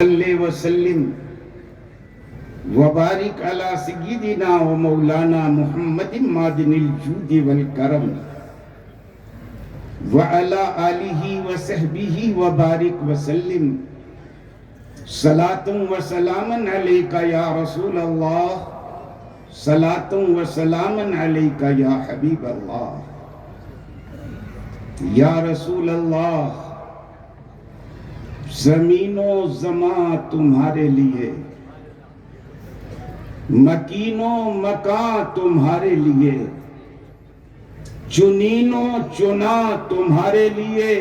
صلی وسلم وبارک علی سیدنا و مولانا محمد معدن الجود والکرم وعلی آلہ وصحبہ وبارک وسلم صلاة و سلاما علیکہ یا رسول اللہ صلاة و سلاما علیکہ یا حبیب اللہ یا رسول اللہ زمین و زمان تمہارے لیے مکین و مکان تمہارے لیے چنین و چنا تمہارے لیے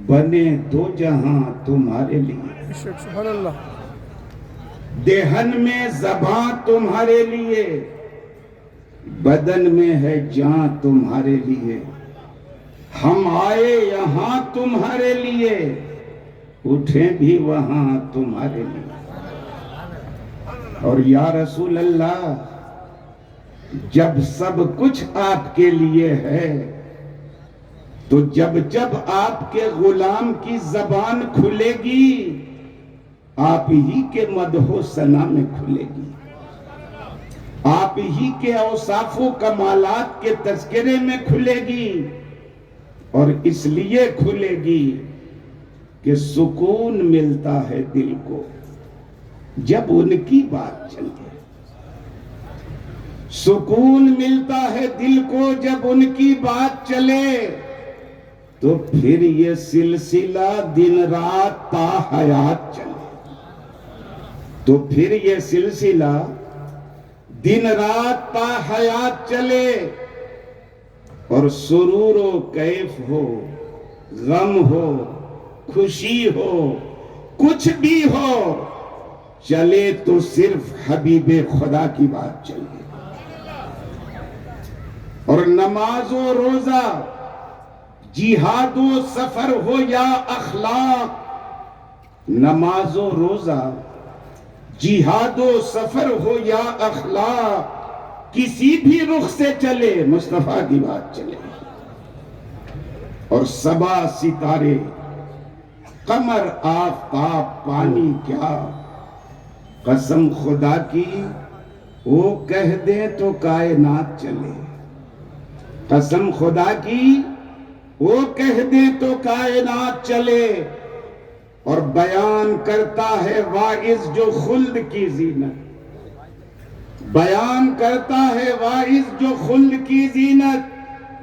بنے دو جہاں تمہارے لیے سبحان اللہ دہن میں زبان تمہارے لیے بدن میں ہے جان تمہارے لیے ہم آئے یہاں تمہارے لیے اٹھیں بھی وہاں تمہارے لیے اور یا رسول اللہ جب سب کچھ آپ کے لیے ہے تو جب جب آپ کے غلام کی زبان کھلے گی آپ ہی کے مدح و ثنا میں کھلے گی آپ ہی کے اوصاف و کمالات کے تذکرے میں کھلے گی اور اس لیے کھلے گی کہ سکون ملتا ہے دل کو جب ان کی بات چلے سکون ملتا ہے دل کو جب ان کی بات چلے تو پھر یہ سلسلہ دن رات تا حیات چلے تو پھر یہ سلسلہ دن رات تا حیات چلے اور سرور و کیف ہو غم ہو خوشی ہو کچھ بھی ہو چلے تو صرف حبیب خدا کی بات چلے اور نماز و روزہ جہاد و سفر ہو یا اخلاق نماز و روزہ جہاد و سفر ہو یا اخلاق کسی بھی رخ سے چلے مصطفیٰ کی بات چلے اور سبا ستارے قمر آفتاب پانی کیا قسم خدا کی وہ کہہ دیں تو کائنات چلے قسم خدا کی وہ کہہ دیں تو کائنات چلے اور بیان کرتا ہے واعظ جو خلد کی زینت بیان کرتا ہے واعظ جو خلد کی زینت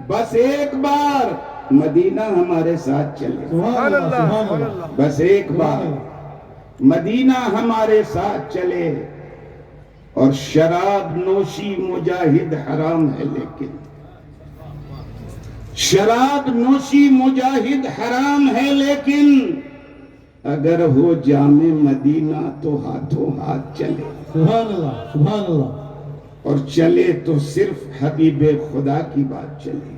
بس ایک بار مدینہ ہمارے ساتھ چلے سبحان اللہ بس ایک بار مدینہ ہمارے ساتھ چلے اور شراب نوشی مجاہد حرام ہے لیکن شراب نوشی مجاہد حرام ہے لیکن اگر ہو جامع مدینہ تو ہاتھوں ہاتھ چلے سبحان اللہ اور چلے تو صرف حبیب خدا کی بات چلے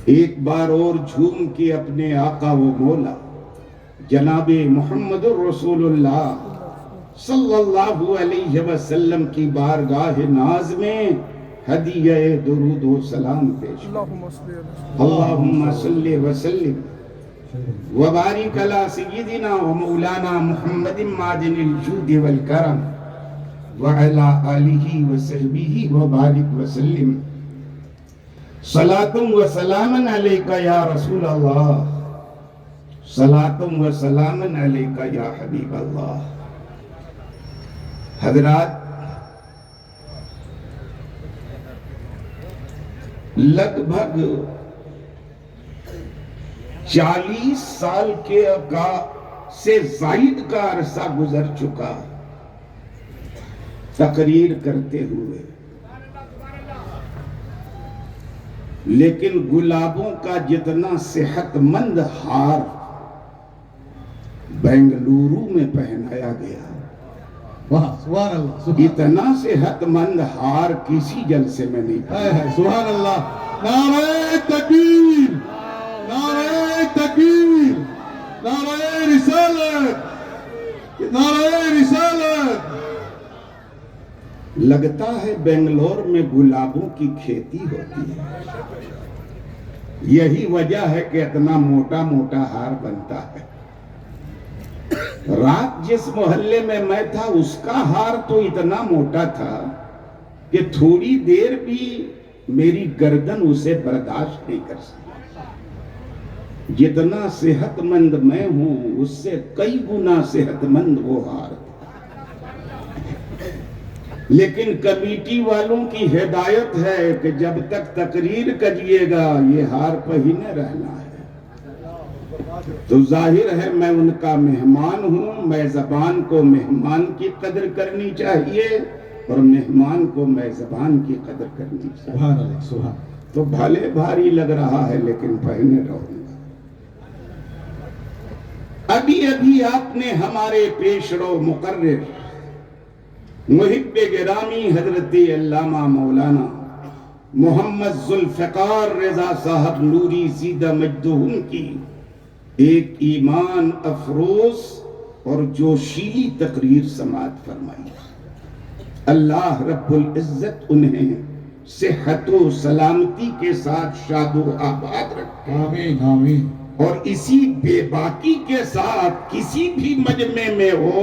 ایک بار اور جھوم کے اپنے آقا و مولا جناب محمد رسول اللہ صلی اللہ علیہ وسلم کی بارگاہ ناز میں ہدیہ درود و سلام پیش اللہم صلی وسلم وبارک علی سیدنا و مولانا محمد معدن الجود والکرم وعلی آلہ وصحبہ وبارک وسلم صلاة و سلاما علیکہ یا رسول اللہ صلاة و سلاما علیکہ یا حبیب اللہ حضرات لگ بھگ 40 سال کے سے زائد کا عرصہ گزر چکا تقریر کرتے ہوئے لیکن گلابوں کا جتنا صحت مند ہار بنگلورو میں پہنایا گیا اتنا صحت مند ہار کسی جلسے میں نہیں پہنایا سبحان اللہ نعرہ تکبیر نعرہ تکبیر نعرہ رسالت نعرہ رسالت لگتا ہے بنگلور میں گلابوں کی کھیتی ہوتی ہے یہی وجہ ہے کہ اتنا موٹا موٹا ہار بنتا ہے رات جس محلے میں تھا اس کا ہار تو اتنا موٹا تھا کہ تھوڑی دیر بھی میری گردن اسے برداشت نہیں کر سکتی. جتنا صحت مند میں ہوں اس سے کئی گنا صحت مند وہ ہار تھا. لیکن کمیٹی والوں کی ہدایت ہے کہ جب تک تقریر کریے گا یہ ہار پہنے رہنا ہے. تو ظاہر ہے میں ان کا مہمان ہوں. میں زبان کو مہمان کی قدر کرنی چاہیے اور مہمان کو میں زبان کی قدر کرنی چاہیے. سبحان اللہ سبحان. تو بھلے بھاری لگ رہا ہے لیکن پہنے رہوں گا. ابھی آپ نے ہمارے پیشرو مقرر محب گرامی حضرت علامہ مولانا محمد ذوالفقار رضا صاحب نوری زیدہ مجدہم کی ایک ایمان افروز اور جوشیلی تقریر سماعت فرمائی. اللہ رب العزت انہیں صحت و سلامتی کے ساتھ شاد و آباد رکھے. آمین آمین. اور اسی بے باکی کے ساتھ کسی بھی مجمع میں ہو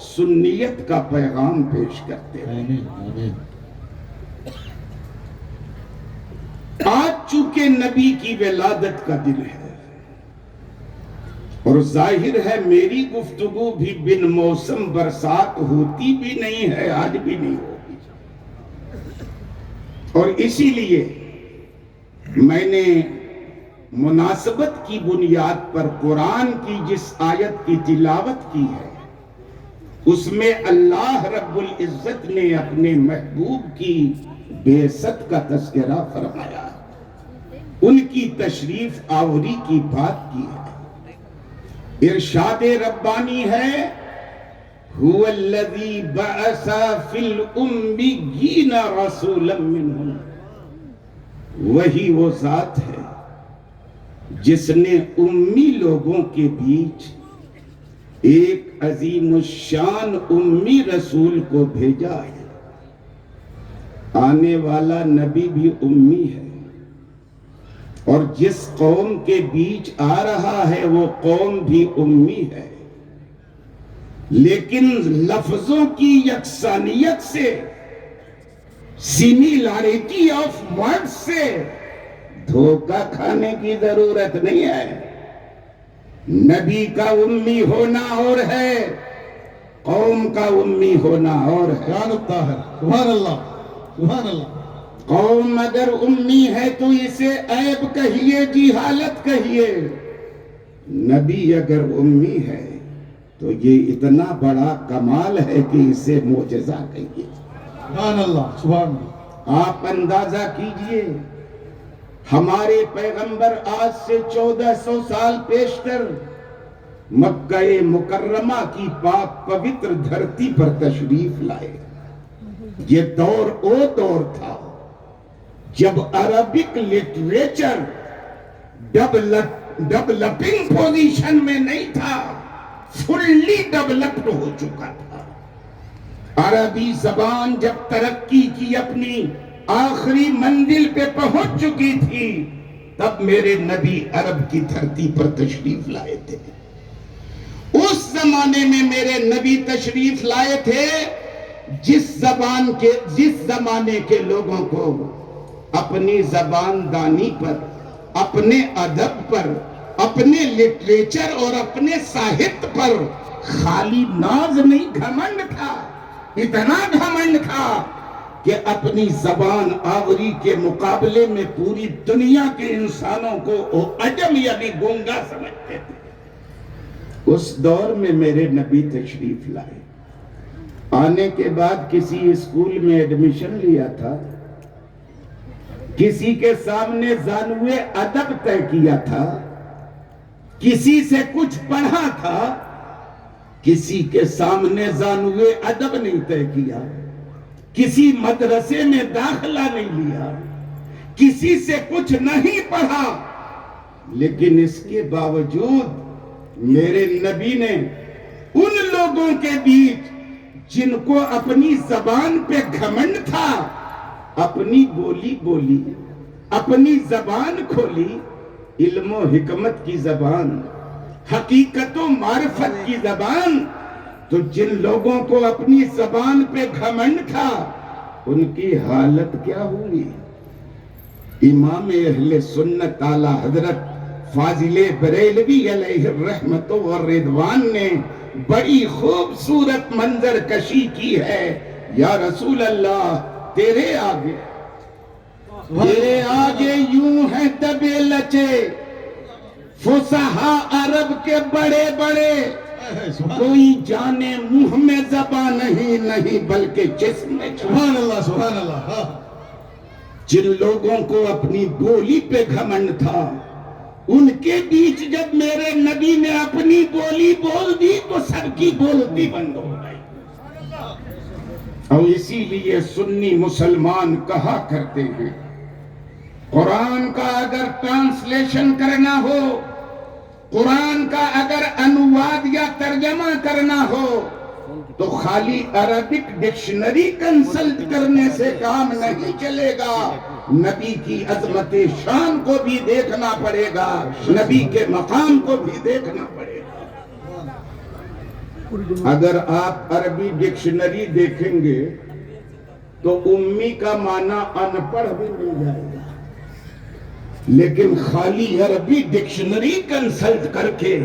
سنیت کا پیغام پیش کرتے ہیں. آمین آمین. آج چونکہ نبی کی ولادت کا دن ہے اور ظاہر ہے میری گفتگو بھی بن موسم برسات ہوتی بھی نہیں ہے، آج بھی نہیں ہوگی. اور اسی لیے میں نے مناسبت کی بنیاد پر قرآن کی جس آیت کی تلاوت کی ہے اس میں اللہ رب العزت نے اپنے محبوب کی بعثت کا تذکرہ فرمایا، ان کی تشریف آوری کی بات کی ہے. ارشاد ربانی ہے هو الذی بعث فی الأمیین رسولا منہم. وہی وہ ذات ہے جس نے امی لوگوں کے بیچ ایک عظیم الشان امی رسول کو بھیجا ہے. آنے والا نبی بھی امی ہے اور جس قوم کے بیچ آ رہا ہے وہ قوم بھی امی ہے. لیکن لفظوں کی یکسانیت سے، سیمیلارٹی آف ورڈ سے دھوکہ کھانے کی ضرورت نہیں ہے. نبی کا امی ہونا اور ہے، قوم کا امی ہونا اور ہے. جان الطاہر. سبحان اللہ سبحان اللہ. قوم اگر امی ہے تو اسے عیب کہیے، جہالت کہیے. نبی اگر امی ہے تو یہ اتنا بڑا کمال ہے کہ اسے معجزہ کہیے. سبحان اللہ سبحان اللہ. آپ اندازہ کیجئے ہمارے پیغمبر آج سے 1400 سال پیشتر مکہ مکرمہ کی پاک پوتر دھرتی پر تشریف لائے. یہ دور وہ دور تھا جب عربک لٹریچر ڈیولپنگ پوزیشن میں نہیں تھا، فلی ڈیولپڈ ہو چکا تھا. عربی زبان جب ترقی کی اپنی آخری منزل پہ پہنچ چکی تھی تب میرے نبی عرب کی دھرتی پر تشریف لائے تھے. اس زمانے میں میرے نبی تشریف لائے تھے جس زمانے کے لوگوں کو اپنی زبان دانی پر، اپنے ادب پر، اپنے لٹریچر اور اپنے ساہت پر خالی ناز نہیں، گھمنڈ تھا. اتنا گھمنڈ تھا کہ اپنی زبان آوری کے مقابلے میں پوری دنیا کے انسانوں کو وہ عجم یعنی گونگا سمجھتے تھے. اس دور میں میرے نبی تشریف لائے. آنے کے بعد کسی اسکول میں ایڈمیشن لیا تھا، کسی کے سامنے زانوے ادب طے کیا تھا، کسی سے کچھ پڑھا تھا، کسی کے سامنے زانوے ادب نہیں طے کیا، کسی مدرسے میں داخلہ نہیں لیا، کسی سے کچھ نہیں پڑھا. لیکن اس کے باوجود میرے نبی نے ان لوگوں کے بیچ جن کو اپنی زبان پہ گھمنڈ تھا اپنی بولی بولی، اپنی زبان کھولی، علم و حکمت کی زبان، حقیقت و معرفت کی زبان. تو جن لوگوں کو اپنی زبان پہ گھمنڈ تھا ان کی حالت کیا ہوئی؟ امام اہل سنت اعلیٰ حضرت فاضل بریلوی علیہ الرحمت والرضوان نے بڑی خوبصورت منظر کشی کی ہے. یا رسول اللہ تیرے آگے یوں ہیں دبے لچے فصحا عرب کے بڑے بڑے، کوئی جانے منہ میں زبان نہیں بلکہ جسم میں. سبحان اللہ سبحان اللہ. جن لوگوں کو اپنی بولی پہ گھمنڈ تھا ان کے بیچ جب میرے نبی نے اپنی بولی بول دی تو سب کی بولتی بند ہو گئی. اور اسی لیے سنی مسلمان کہا کرتے ہیں قرآن کا اگر ٹرانسلیشن کرنا ہو، قرآن کا اگر انواد یا ترجمہ کرنا ہو تو خالی عربک ڈکشنری کنسلٹ کرنے سے کام نہیں چلے گا. نبی کی عظمت شان کو بھی دیکھنا پڑے گا، نبی کے مقام کو بھی دیکھنا پڑے گا. اگر آپ عربی ڈکشنری دیکھیں گے تو امی کا معنی ان پڑھ بھی مل جائے گا، لیکن خالی عربی ڈکشنری کنسلٹ کر کے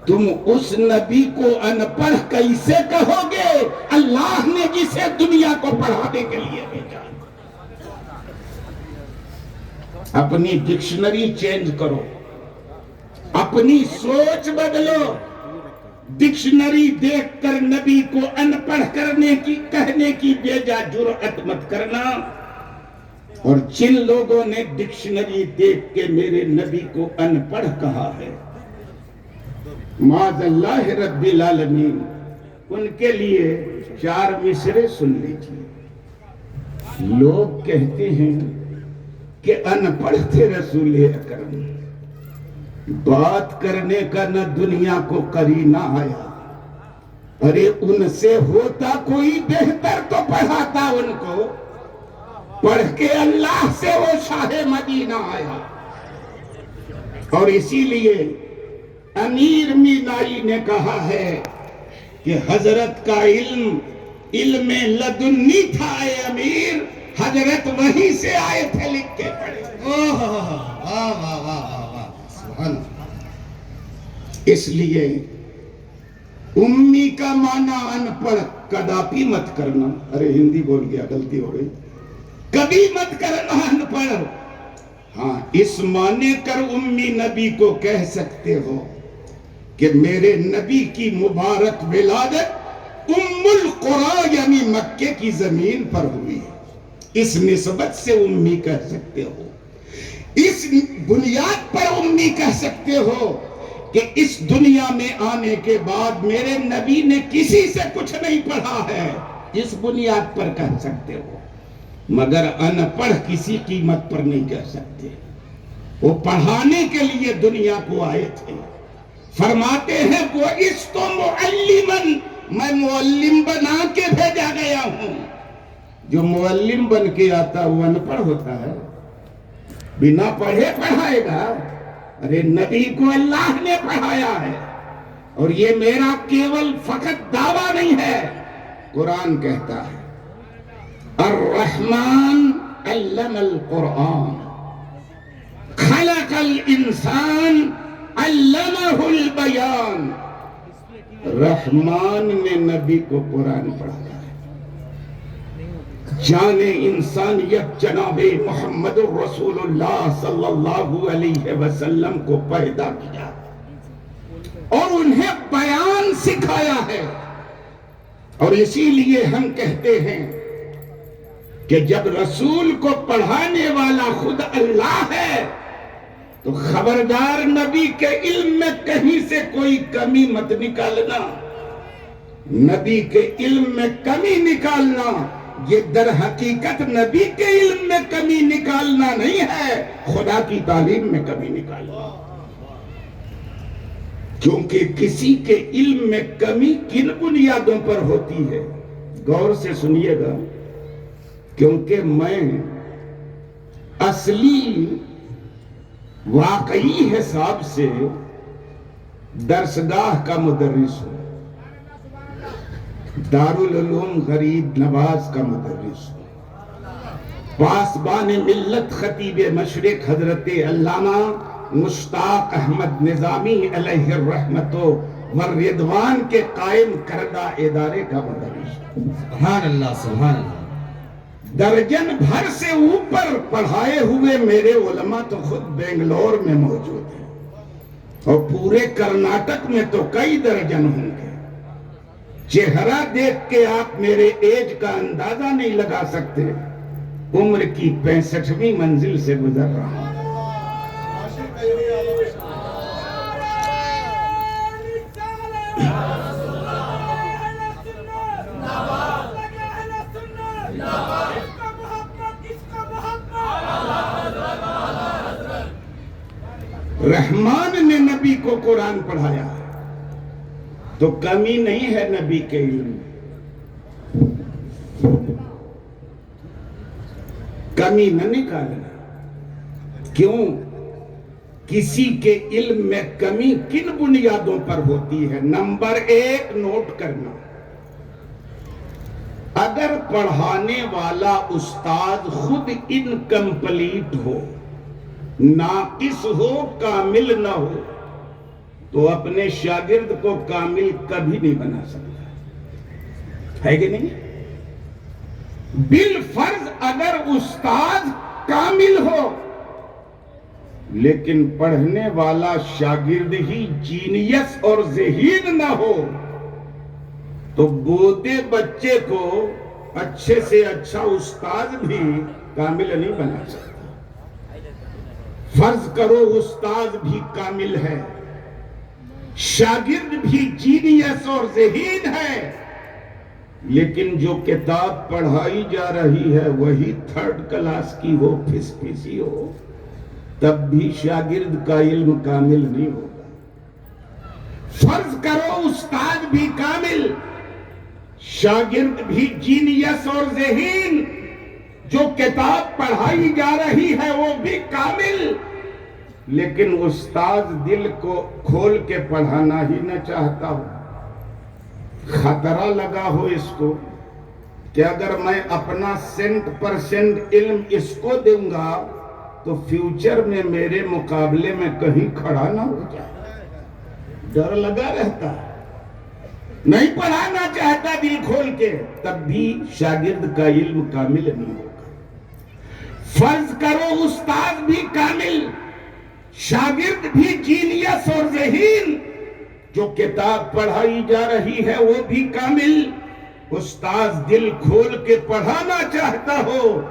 تم اس نبی کو ان پڑھ کیسے کہو گے اللہ نے جسے دنیا کو پڑھانے کے لیے بھیجا؟ اپنی ڈکشنری چینج کرو، اپنی سوچ بدلو. ڈکشنری دیکھ کر نبی کو ان پڑھ کہنے کی بیجا جرأت مت کرنا. اور جن لوگوں نے ڈکشنری دیکھ کے میرے نبی کو ان پڑھ کہا ہے معاذ اللہ رب العالمین، ان کے لیے 4 مصرے سن لیجیے. لوگ کہتے ہیں کہ ان پڑھ تھے رسول اکرم، بات کرنے کا نہ دنیا کو قرینہ آیا. ارے ان سے ہوتا کوئی بہتر تو پڑھاتا ان کو، پڑھ کے اللہ سے وہ شاہ مدینہ آیا. اور اسی لیے امیر مینائی نے کہا ہے کہ حضرت کا علم لدنی تھا اے امیر، حضرت وہیں سے آئے تھے لکھ کے پڑھے. اس لیے امی کا معنی ان پڑھ کداپی مت کرنا. ارے ہندی بول گیا، غلطی ہو گئی. کبھی مت کرنا ان پڑھ. ہاں اس معنی کر امی نبی کو کہہ سکتے ہو کہ میرے نبی کی مبارک ولادت ام القرى یعنی مکے کی زمین پر ہوئی. اس نسبت سے امی کہہ سکتے ہو، اس بنیاد پر امی کہہ سکتے ہو کہ اس دنیا میں آنے کے بعد میرے نبی نے کسی سے کچھ نہیں پڑھا ہے. اس بنیاد پر کہہ سکتے ہو، مگر ان پڑھ کسی قیمت پر نہیں کہہ سکتے. وہ پڑھانے کے لیے دنیا کو آئے تھے. فرماتے ہیں وہ اس تو معلمن، میں معلم بنا کے بھیجا گیا ہوں. جو معلم بن کے آتا وہ ان پڑھ ہوتا ہے؟ بنا پڑھے پڑھائے گا؟ ارے نبی کو اللہ نے پڑھایا ہے. اور یہ میرا کیول فقط دعویٰ نہیں ہے، قرآن کہتا ہے الرحمن علم القرآن خلق الانسان علمہ البیان. رحمان نے نبی کو قرآن پڑھایا ہے. جان انسانیت جناب محمد رسول اللہ صلی اللہ علیہ وسلم کو پیدا کیا اور انہیں بیان سکھایا ہے. اور اسی لیے ہم کہتے ہیں کہ جب رسول کو پڑھانے والا خود اللہ ہے تو خبردار نبی کے علم میں کہیں سے کوئی کمی مت نکالنا. نبی کے علم میں کمی نکالنا یہ در حقیقت نبی کے علم میں کمی نکالنا نہیں ہے، خدا کی تعلیم میں کمی نکالنا. کیونکہ کسی کے علم میں کمی کن بنیادوں پر ہوتی ہے؟ غور سے سنیے گا، کیونکہ میں اصلی واقعی حساب سے درسگاہ کا مدرس ہوں، دارالعلوم غریب نواز کا مدرس ہوں، پاسبان ملت خطیب مشرق حضرت علامہ مشتاق احمد نظامی علیہ الرحمت والرضوان کے قائم کردہ ادارے کا مدرس ہوں۔ سبحان اللہ سبحان اللہ۔ درجن بھر سے اوپر پڑھائے ہوئے میرے علماء تو خود بنگلور میں موجود ہیں، اور پورے کرناٹک میں تو کئی درجن ہوں گے۔ چہرہ دیکھ کے آپ میرے ایج کا اندازہ نہیں لگا سکتے، عمر کی 65ویں منزل سے گزر رہا ہوں۔ رحمان نے نبی کو قرآن پڑھایا تو کمی نہیں ہے نبی کے علم میں، کمی نہ نکالنا۔ کیوں؟ کسی کے علم میں کمی کن بنیادوں پر ہوتی ہے؟ نمبر 1 نوٹ کرنا، اگر پڑھانے والا استاد خود انکمپلیٹ ہو، ناقص ہو، کامل نہ ہو، تو اپنے شاگرد کو کامل کبھی نہیں بنا سکتا، ہے کہ نہیں؟ بالفرض اگر استاد کامل ہو لیکن پڑھنے والا شاگرد ہی جینیس اور ذہین نہ ہو تو بوتے بچے کو اچھے سے اچھا استاد بھی کامل نہیں بنا سکتا۔ فرض کرو استاد بھی کامل ہے، شاگرد بھی جینیس اور ذہین ہے، لیکن جو کتاب پڑھائی جا رہی ہے وہی 3rd کلاس کی ہو، پھس پھسی ہو، تب بھی شاگرد کا علم کامل نہیں ہوگا۔ فرض کرو استاد بھی کامل، شاگرد بھی جینیس اور ذہین، جو کتاب پڑھائی جا رہی ہے وہ بھی کامل، لیکن استاد دل کو کھول کے پڑھانا ہی نہ چاہتا ہو۔ خطرہ لگا ہو اس کو کہ اگر میں اپنا 100% علم اس کو دوں گا تو فیوچر میں میرے مقابلے میں کہیں کھڑا نہ ہو جائے، ڈر لگا رہتا ہے، نہیں پڑھانا چاہتا دل کھول کے، تب بھی شاگرد کا علم کامل نہیں ہوگا۔ فرض کرو استاد بھی کامل، شاگرد بھی جینیس اور ذہین، جو کتاب پڑھائی جا رہی ہے وہ بھی کامل، استاد دل کھول کے پڑھانا چاہتا ہو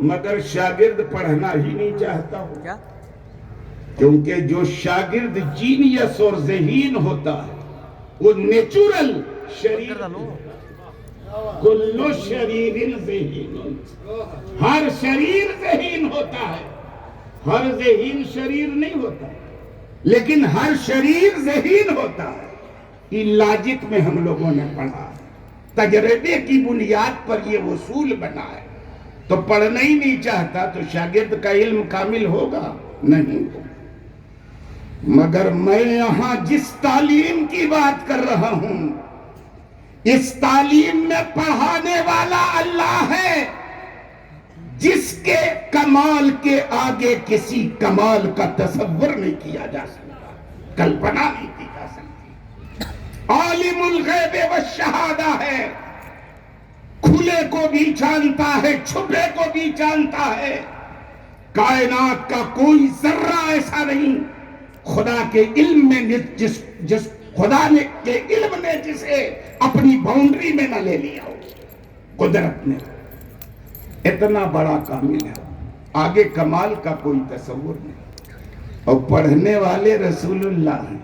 مگر شاگرد پڑھنا ہی نہیں چاہتا ہو، کیونکہ جو شاگرد جینیس اور ذہین ہوتا ہے وہ نیچورل شریر، کلو شریر ذہین، ہر شریر ذہین ہوتا ہے، ہر ذہین شریر نہیں ہوتا، لیکن ہر شریر ذہین ہوتا ہے۔ یہ لاجک میں ہم لوگوں نے پڑھا، تجربے کی بنیاد پر یہ اصول بنا ہے، تو پڑھنا ہی نہیں چاہتا تو شاگرد کا علم کامل ہوگا نہیں ہوگا۔ مگر میں یہاں جس تعلیم کی بات کر رہا ہوں، اس تعلیم میں پڑھانے والا اللہ ہے، جس کے کمال کے آگے کسی کمال کا تصور نہیں کیا جا سکتا، کلپنا نہیں کی جا سکتی۔ عالم الغیب والشہادہ ہے، کھلے کو بھی جانتا ہے، چھپے کو بھی جانتا ہے، کائنات کا کوئی ذرہ ایسا نہیں خدا کے علم میں جس خدا نے کے علم نے جسے اپنی باؤنڈری میں نہ لے لیا ہو، قدرت نے اتنا بڑا کامل ہے، آگے کمال کا کوئی تصور نہیں۔ اور پڑھنے والے رسول اللہ ہیں،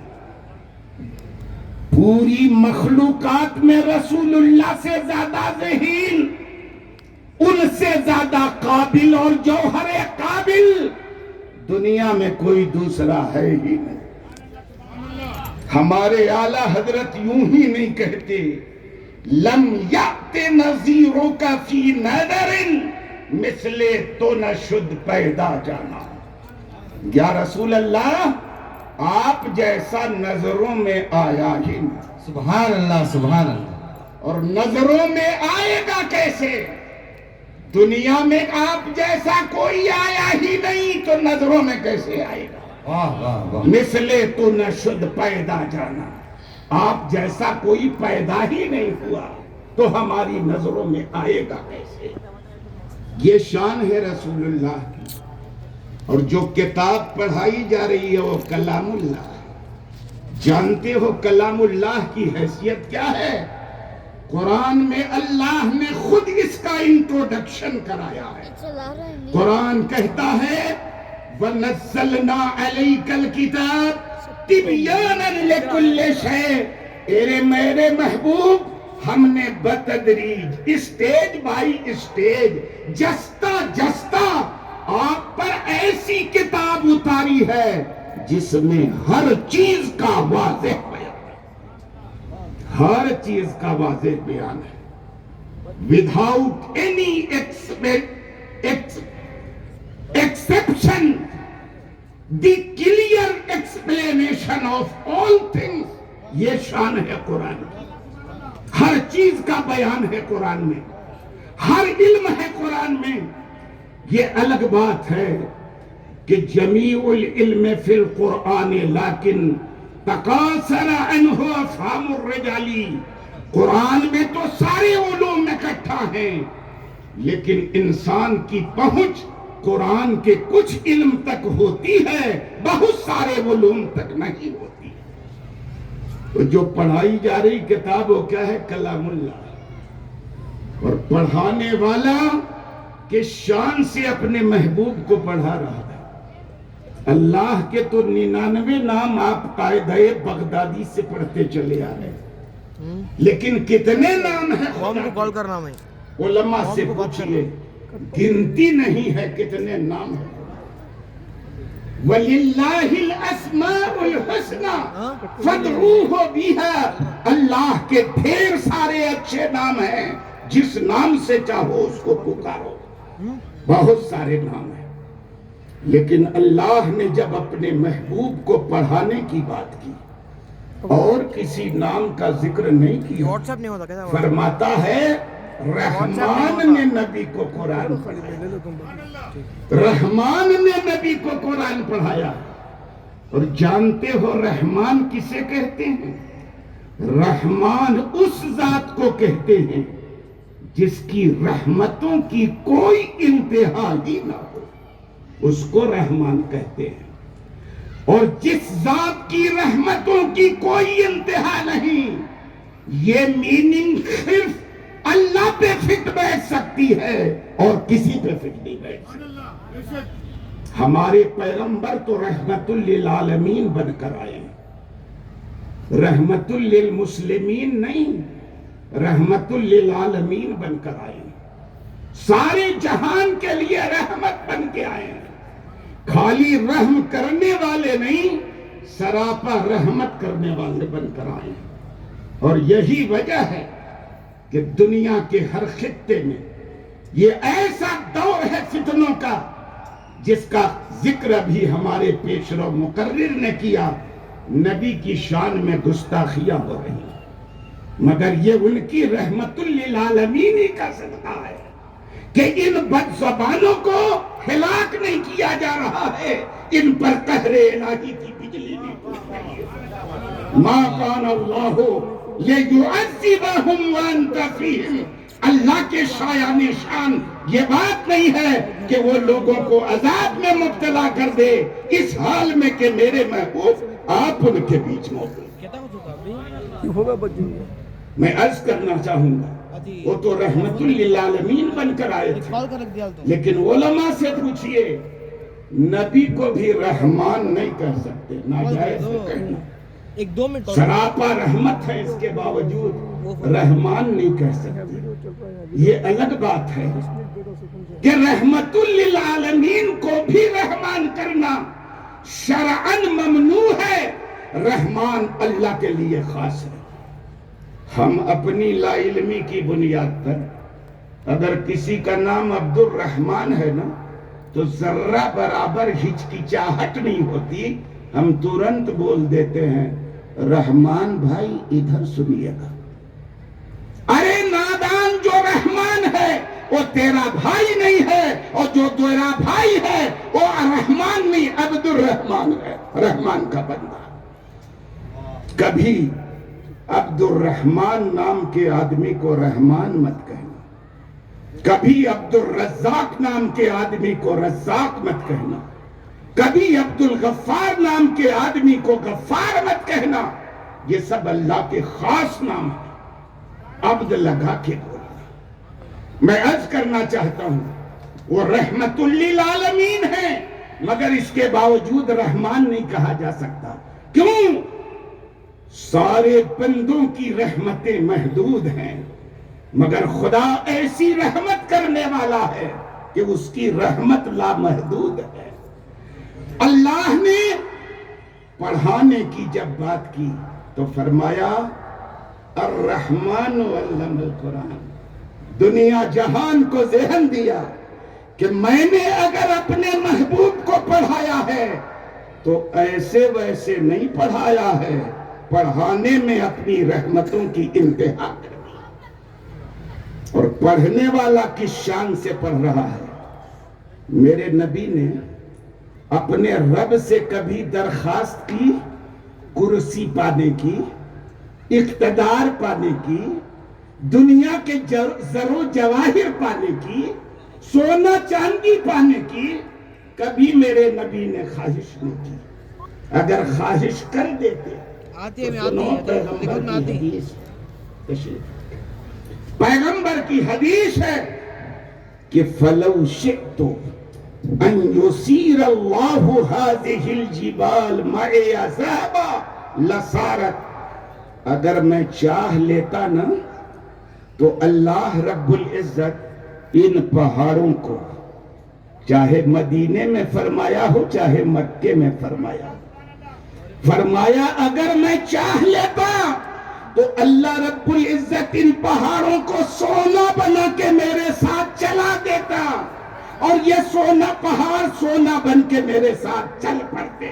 پوری مخلوقات میں رسول اللہ سے زیادہ ذہین، ان سے زیادہ قابل اور جوہر قابل دنیا میں کوئی دوسرا ہے ہی نہیں۔ ہمارے اعلیٰ حضرت یوں ہی نہیں کہتے، لم یأت نظیرک فی نظر مثلے تو نہ شد پیدا جانا۔ یا رسول اللہ، آپ جیسا نظروں میں آیا ہی نہیں. سبحان اللہ سبحان اللہ. اور نظروں میں آئے گا کیسے؟ دنیا میں آپ جیسا کوئی آیا ہی نہیں تو نظروں میں کیسے آئے گا؟ واہ واہ واہ. مثلے تو نہ شد پیدا جانا، آپ جیسا کوئی پیدا ہی نہیں ہوا تو ہماری نظروں میں آئے گا کیسے؟ یہ شان ہے رسول اللہ کی. اور جو کتاب پڑھائی جا رہی ہے وہ کلام اللہ ہے. جانتے ہو کلام اللہ کی حیثیت کیا ہے؟ قرآن میں اللہ نے خود اس کا انٹروڈکشن کرایا ہے. قرآن کہتا ہے وَنَزَّلْنَا عَلَيْكَ الْكِتَابَ تِبْيَانًا لِكُلِّ شَيْءٍ. میرے محبوب ہم نے بتدریج اسٹیج بائی اسٹیج جستا جستا آپ پر ایسی کتاب اتاری ہے جس میں ہر چیز کا واضح بیان ہے. ہر چیز کا واضح بیان ہے. Without any exception the clear explanation of all things. یہ شان ہے قرآن کی. ہر چیز کا بیان ہے قرآن میں، ہر علم ہے قرآن میں. یہ الگ بات ہے کہ جمیع العلم فی القرآن لیکن تقاصر عنہ افہام الرجالی. قرآن میں تو سارے علوم اکٹھا ہیں لیکن انسان کی پہنچ قرآن کے کچھ علم تک ہوتی ہے، بہت سارے علوم تک نہیں ہوتی. تو جو پڑھائی جا رہی کتاب وہ کیا ہے؟ کلام اللہ. اور پڑھانے والا کہ شان سے اپنے محبوب کو پڑھا رہا ہے. اللہ کے تو 99 نام آپ قاعدہ بغدادی سے پڑھتے چلے آ رہے ہیں لیکن کتنے نام ہیں خدا کے؟ علماء سے پوچھئے، گنتی نہیں ہے کتنے نام ہیں. وَلِلَّهِ الْأَسْمَاءُ الْحُسْنَى فَادْعُوهُ بِهَا. اللہ کے ڈھیر سارے اچھے نام ہیں، جس نام سے چاہو اس کو پکارو. بہت سارے نام ہیں لیکن اللہ نے جب اپنے محبوب کو پڑھانے کی بات کی اور کسی نام کا ذکر نہیں کیا، فرماتا ہے رحمان نے نبی کو قرآن پڑھایا. رحمان نے نبی کو قرآن پڑھایا. اور جانتے ہو رحمان کسے کہتے ہیں؟ رحمان اس ذات کو کہتے ہیں جس کی رحمتوں کی کوئی انتہا ہی نہ ہو، اس کو رحمان کہتے ہیں. اور جس ذات کی رحمتوں کی کوئی انتہا نہیں، یہ میننگ صرف اللہ پہ فٹ بیٹھ سکتی ہے اور کسی پہ فٹ نہیں بیٹھ سکتی. ہمارے پیغمبر تو رحمت للعالمین بن کر آئے ہیں، رحمت للمسلمین نہیں، رحمت للعالمین بن کر آئے ہیں. سارے جہان کے لیے رحمت بن کے آئے ہیں. خالی رحم کرنے والے نہیں، سراپا رحمت کرنے والے بن کر آئے ہیں. اور یہی وجہ ہے کہ دنیا کے ہر خطے میں یہ ایسا دور ہے فتنوں کا جس کا ذکر بھی ہمارے پیشرو مقرر نے کیا. نبی کی شان میں گستاخیاں ہو رہی ہیں مگر یہ ان کی رحمت للعالمین ہی کا صدقہ ہے کہ ان بد زبانوں کو ہلاک نہیں کیا جا رہا ہے، ان پر قہر الہی کی بجلی نہیں ٹوٹ رہی ہے. ما کان اللہ لیعذبہم وانت فیہم. اللہ کے شایان شان یہ بات نہیں ہے کہ وہ لوگوں کو عذاب میں مبتلا کر دے اس حال میں کہ میرے محبوب آپ ان کے بیچ موجود. میں عرض کرنا چاہوں گا وہ تو رحمت للعالمین بن کر آئے تھے لیکن علماء سے پوچھئے نبی کو بھی رحمان نہیں کہہ سکتے، ناجائز ہے کہنا. سراپا رحمت ہے اس کے باوجود رحمان نہیں کہہ سکتے. یہ الگ بات ہے کہ رحمت للعالمین کو بھی رحمان کرنا شرعاً ممنوع ہے، رحمان اللہ کے لیے خاص ہے. ہم اپنی لا علمی کی بنیاد پر اگر کسی کا نام عبد الرحمن ہے نا تو ذرہ برابر ہچکچاہٹ نہیں ہوتی ہم ترنت بول دیتے ہیں رحمان بھائی ادھر سنیے گا. ارے نادان، جو رحمان ہے وہ تیرا بھائی نہیں ہے، اور جو تیرا بھائی ہے وہ رحمان نہیں، عبد الرحمان ہے، رحمان کا بندہ. کبھی عبد الرحمان نام کے آدمی کو رحمان مت کہنا، کبھی عبد الرزاق نام کے آدمی کو رزاق مت کہنا، کبھی عبد الغفار نام کے آدمی کو غفار مت کہنا. یہ سب اللہ کے خاص نام ہیں. عبد لگا کے بولنا. میں عرض کرنا چاہتا ہوں وہ رحمت للعالمین ہیں، مگر اس کے باوجود رحمان نہیں کہا جا سکتا. کیوں؟ سارے بندوں کی رحمتیں محدود ہیں، مگر خدا ایسی رحمت کرنے والا ہے کہ اس کی رحمت لامحدود ہے. اللہ نے پڑھانے کی جب بات کی تو فرمایا الرحمن علم القرآن. دنیا جہان کو ذہن دیا کہ میں نے اگر اپنے محبوب کو پڑھایا ہے تو ایسے ویسے نہیں پڑھایا ہے، پڑھانے میں اپنی رحمتوں کی انتہا کر دی. اور پڑھنے والا کس شان سے پڑھ رہا ہے؟ میرے نبی نے اپنے رب سے کبھی درخواست کی کرسی پانے کی، اقتدار پانے کی، دنیا کے زر و جواہر پانے کی، سونا چاندی پانے کی؟ کبھی میرے نبی نے خواہش نہیں کی. اگر خواہش کر دیتے پیغمبر کی حدیث ہے کہ فَلَوْ شِئْتُ أَن يُسِيرَ اللَّهُ هَذِهِ الْجِبَالِ مَعِيَ ذَهَبًا لَصَارَتْ. اگر میں چاہ لیتا نا تو اللہ رب العزت ان پہاڑوں کو، چاہے مدینے میں فرمایا ہو چاہے مکے میں فرمایا ہو، فرمایا اگر میں چاہ لیتا تو اللہ رب العزت ان پہاڑوں کو سونا بنا کے میرے ساتھ چلا دیتا، اور یہ سونا پہاڑ سونا بن کے میرے ساتھ چل پڑتے.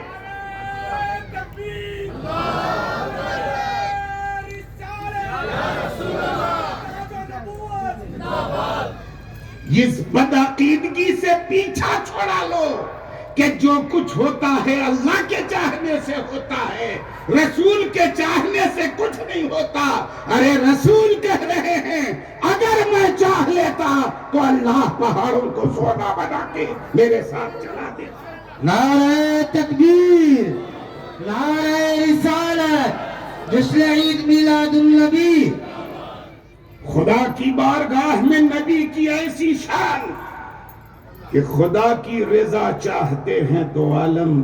اس بدعقیدگی سے پیچھا چھوڑا لو کہ جو کچھ ہوتا ہے اللہ کے چاہنے سے ہوتا ہے، رسول کے چاہنے سے کچھ نہیں ہوتا. ارے رسول کہہ رہے ہیں اگر میں چاہ لیتا تو اللہ پہاڑوں کو سونا بنا کے میرے ساتھ چلا دیتا. نعرہ تکبیر، نعرہ رسالت، جشن عید میلاد النبی. خدا کی بارگاہ میں نبی کی ایسی شان کہ خدا کی رضا چاہتے ہیں تو عالم،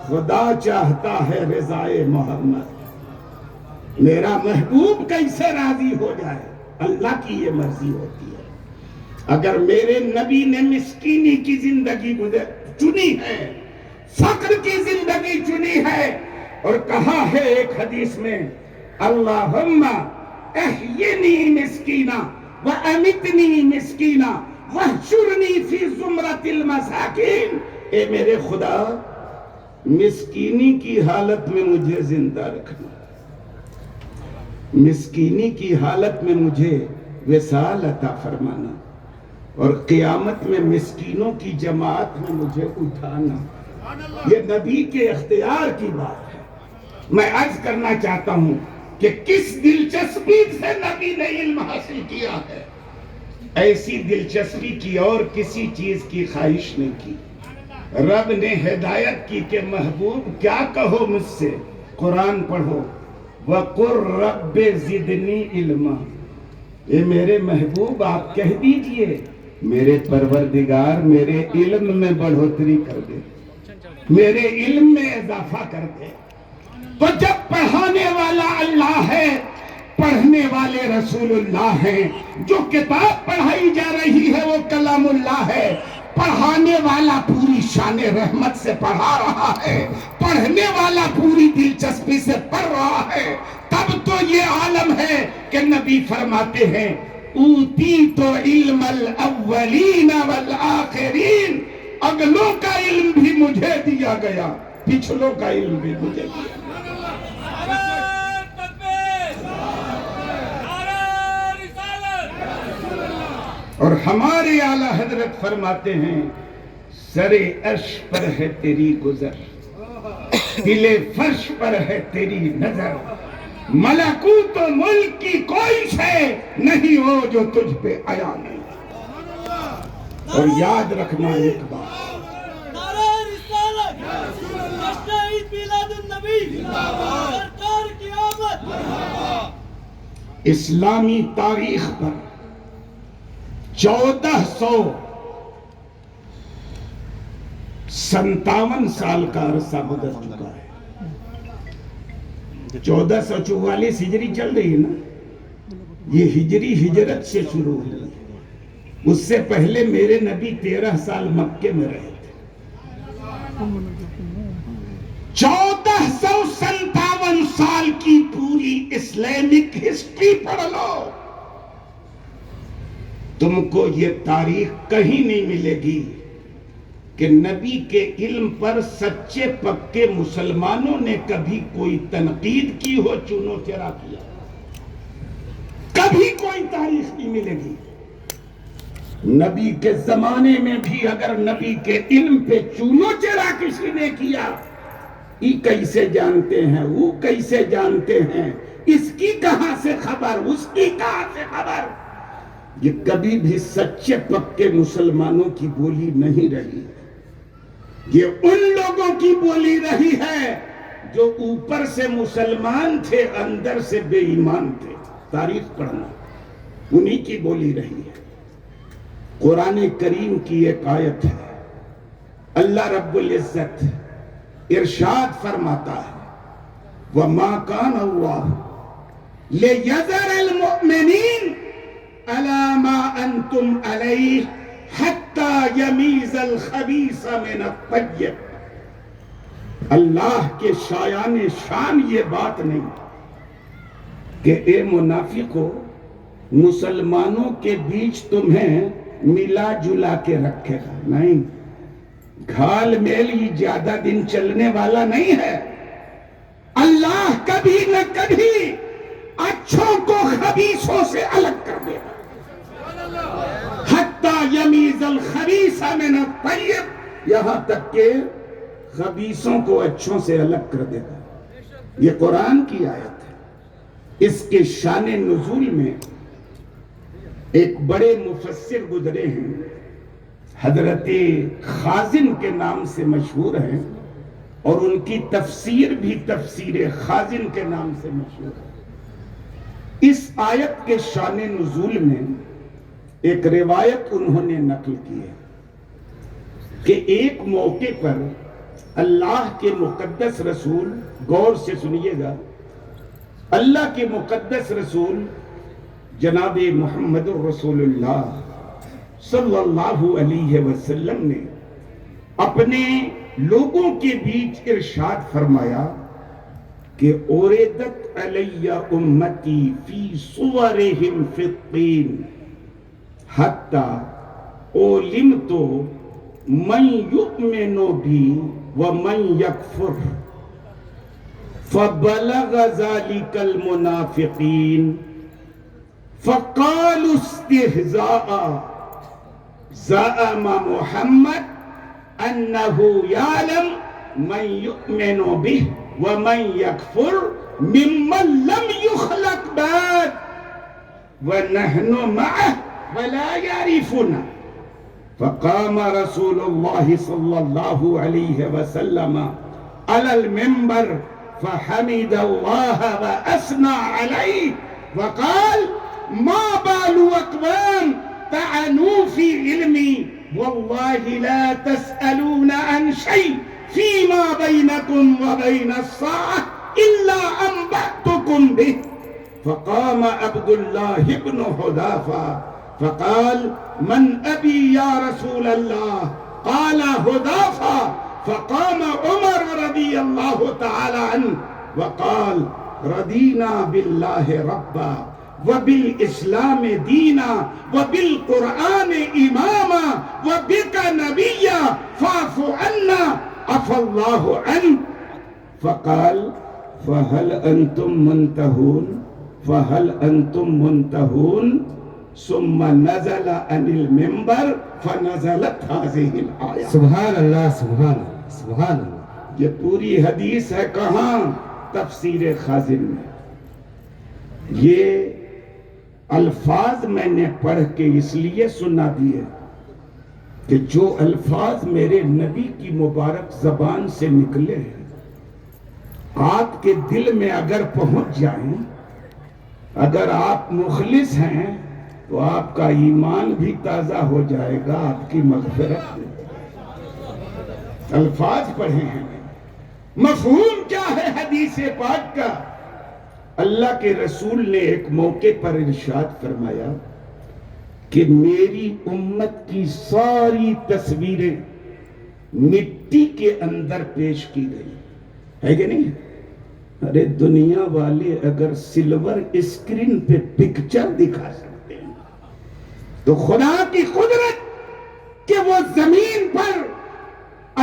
خدا چاہتا ہے رضائے محمد. میرا محبوب کیسے راضی ہو جائے؟ اللہ کی یہ مرضی ہوتی ہے. اگر میرے نبی نے مسکینی کی زندگی چنی ہے، فقر کی زندگی چنی ہے، اور کہا ہے ایک حدیث میں اللہم احینی مسکینہ وامتنی مسکینہ وحشرنی فی زمرۃ المساکین. اے میرے خدا، مسکینی کی حالت میں مجھے زندہ رکھنا، مسکینی کی حالت میں مجھے وصال عطا فرمانا، اور قیامت میں مسکینوں کی جماعت میں مجھے اٹھانا. یہ نبی کے اختیار کی بات ہے. میں عرض کرنا چاہتا ہوں کہ کس دلچسپی سے نبی نے علم حاصل کیا ہے، ایسی دلچسپی کی اور کسی چیز کی خواہش نہیں کی. رب نے ہدایت کی کہ محبوب کیا کہو مجھ سے، قرآن پڑھو. وَقُلْ رَبِّ زِدْنِي عِلْمًا. اے میرے محبوب آپ کہہ دیجئے میرے پروردگار میرے علم میں بڑھوتری کر دے، میرے علم میں اضافہ کر دے. تو جب پڑھانے والا اللہ ہے، پڑھنے والے رسول اللہ ہیں، جو کتاب پڑھائی جا رہی ہے وہ کلام اللہ ہے، پڑھانے والا پوری شان رحمت سے پڑھا رہا ہے، پڑھنے والا پوری دلچسپی سے پڑھ رہا ہے، تب تو یہ عالم ہے کہ نبی فرماتے ہیں اوتیت علم الاولین والآخرین. اگلوں کا علم بھی مجھے دیا گیا، پچھلوں کا علم بھی مجھے دیا۔ اور ہمارے اعلیٰ حضرت فرماتے ہیں سر عرش پر ہے تیری گزر، دل فرش پر ہے تیری نظر، ملکوت و ملک کی کوئی شے نہیں ہو جو تجھ پہ آیا نہیں۔ اور یاد رکھنا ایک بات، نعرہ رسالت، جشن عید میلاد النبی، سرکار کی آمد۔ اسلامی تاریخ پر 1457 سال کا عرصہ گزر چکا ہے۔ 1444 ہجری چل رہی ہے نا، یہ ہجری ہجرت سے شروع ہوئی۔ اس سے پہلے میرے نبی 13 سال مکے میں رہے تھے۔ 1457 سال کی پوری اسلامک ہسٹری پڑھ لو، تم کو یہ تاریخ کہیں نہیں ملے گی کہ نبی کے علم پر سچے پکے مسلمانوں نے کبھی کوئی تنقید کی ہو، چونو چرا کیا، کبھی کوئی تاریخ نہیں ملے گی۔ نبی کے زمانے میں بھی اگر نبی کے علم پہ چونو چرا کسی نے کیا، یہ کیسے جانتے ہیں، وہ کیسے جانتے ہیں، اس کی کہاں سے خبر، اس کی کہاں سے خبر، یہ کبھی بھی سچے پکے مسلمانوں کی بولی نہیں رہی۔ یہ ان لوگوں کی بولی رہی ہے جو اوپر سے مسلمان تھے، اندر سے بے ایمان تھے۔ تاریخ پڑھنا، انہی کی بولی رہی ہے۔ قرآن کریم کی ایک آیت ہے، اللہ رب العزت ارشاد فرماتا ہے وَمَا كَانَ اللَّهُ لِيَذَرَ الْمُؤْمِنِينَ عَلَى مَا أَنْتُمْ عَلَيْهِ حَتَّى يَمِيزَ الْخَبِيثَ مِنَ الطَّيِّبِ۔ اللہ کے شایان شان یہ بات نہیں کہ اے منافقو، مسلمانوں کے بیچ تمہیں ملا جلا کے رکھے گا، نہیں، گھال میل یہ زیادہ دن چلنے والا نہیں ہے۔ اللہ کبھی نہ کبھی اچھوں کو خبیثوں سے الگ کر دے گا۔ حتی یمیز الخبیث من الطیب، یہاں تک کہ خبیثوں کو اچھوں سے الگ کر دے گا۔ یہ قرآن کی آیت ہے۔ اس کے شان نزول میں ایک بڑے مفسر گزرے ہیں، حضرت خازن کے نام سے مشہور ہیں، اور ان کی تفسیر بھی تفسیر خازن کے نام سے مشہور ہے۔ اس آیت کے شان نزول میں ایک روایت انہوں نے نقل کی ہے کہ ایک موقع پر اللہ کے مقدس رسول، غور سے سنیے گا، اللہ کے مقدس رسول جناب محمد رسول اللہ صلی اللہ علیہ وسلم نے اپنے لوگوں کے بیچ ارشاد فرمایا کہ اوردت علی امتی فی صورہم فی الطین حتی علمت من یؤمن بی ومن یکفر فبلغ ذلك المنافقین فقالوا استهزاء زعم محمد أنه يعلم من يؤمن به ومن يكفر ممن لم يخلق بعد ونحن معه ولا يعرفنا۔ فقام رسول الله صلى الله عليه وسلم على المنبر فحمد الله وأثنى عليه وقال ما بال أقوام طعنوا في علمي والله لا تسألون عن شيء فيما بينكم وبين الساعة إلا أنبأتكم به۔ فقام عبد الله بن حذافة فقال من أبي يا رسول الله؟ قال حذافة، فقام عمر رضي الله تعالى عنه وقال رضينا بالله ربا وبالإسلام دينا وبالقرآن إماما وبك نبيا فاعف عنا عفى الله عنك فقال فهل أنتم منتهون فهل أنتم منتهون ثم نزل عن المنبر فنزلت هذه الآية. سبحان اللہ سبحان اللہ سبحان اللہ. یہ پوری حدیث ہے کہاں؟ تفسیر خازن میں. یہ الفاظ میں نے پڑھ کے اس لیے سنا دیے کہ جو الفاظ میرے نبی کی مبارک زبان سے نکلے ہیں آپ کے دل میں اگر پہنچ جائیں، اگر آپ مخلص ہیں تو آپ کا ایمان بھی تازہ ہو جائے گا، آپ کی مغفرت بھی. الفاظ پڑھے ہیں، مفہوم کیا ہے حدیث پاک کا؟ اللہ کے رسول نے ایک موقع پر ارشاد فرمایا کہ میری امت کی ساری تصویریں مٹی کے اندر پیش کی گئی ہے کہ نہیں؟ ارے دنیا والے اگر سلور اسکرین پہ پکچر دکھا سکتے ہیں تو خدا کی قدرت کہ وہ زمین پر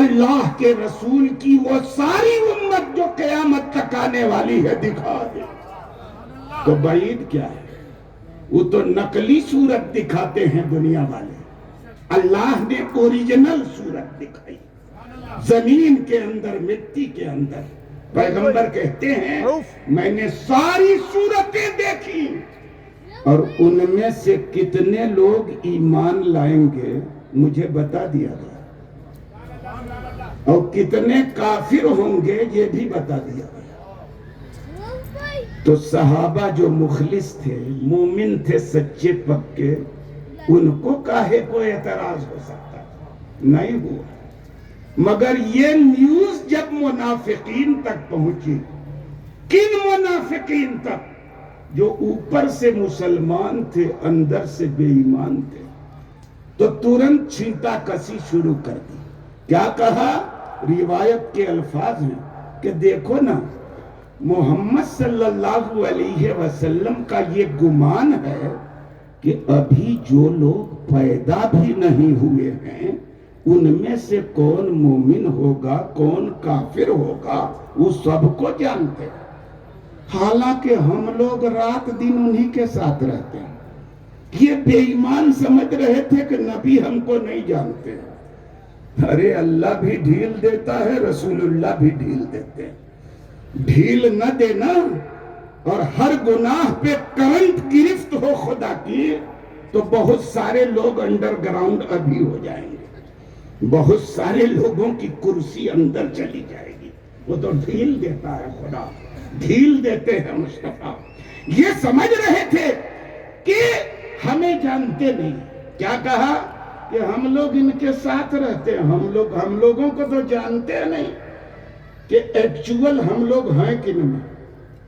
اللہ کے رسول کی وہ ساری امت جو قیامت تک آنے والی ہے دکھا دے تو بعید کیا ہے؟ وہ تو نقلی صورت دکھاتے ہیں دنیا والے، اللہ نے اوریجنل صورت دکھائی زمین کے اندر، مٹی کے اندر. پیغمبر کہتے ہیں میں نے ساری صورتیں دیکھی اور ان میں سے کتنے لوگ ایمان لائیں گے مجھے بتا دیا گیا، اور کتنے کافر ہوں گے یہ بھی بتا دیا گیا. تو صحابہ جو مخلص تھے، مومن تھے، سچے پکے، ان کو کاہے کو اعتراض ہو سکتا نہیں ہوا. مگر یہ نیوز جب منافقین تک پہنچی، کن منافقین تک؟ جو اوپر سے مسلمان تھے اندر سے بے ایمان تھے، تو ترنت چھینٹا کسی شروع کر دی. کیا کہا؟ روایت کے الفاظ ہیں کہ دیکھو نا، محمد صلی اللہ علیہ وسلم کا یہ گمان ہے کہ ابھی جو لوگ پیدا بھی نہیں ہوئے ہیں ان میں سے کون مومن ہوگا کون کافر ہوگا وہ سب کو جانتے ہیں، حالانکہ ہم لوگ رات دن انہی کے ساتھ رہتے ہیں. یہ بے ایمان سمجھ رہے تھے کہ نبی ہم کو نہیں جانتے. ارے اللہ بھی ڈھیل دیتا ہے، رسول اللہ بھی ڈھیل دیتے ہیں. ڈھیل نہ دینا اور ہر گناہ پہ کرنٹ گرفت ہو خدا کی تو بہت سارے لوگ انڈر گراؤنڈ ابھی ہو جائیں گے، بہت سارے لوگوں کی کرسی اندر چلی جائے گی. وہ تو ڈھیل دیتا ہے خدا، ڈھیل دیتے ہیں مصطفیٰ. یہ سمجھ رہے تھے کہ ہمیں جانتے نہیں. کیا کہا؟ کہ ہم لوگ ان کے ساتھ رہتے ہیں، ہم لوگوں کو تو جانتے نہیں کہ ایکچول ہم لوگ ہیں کہ نہیں،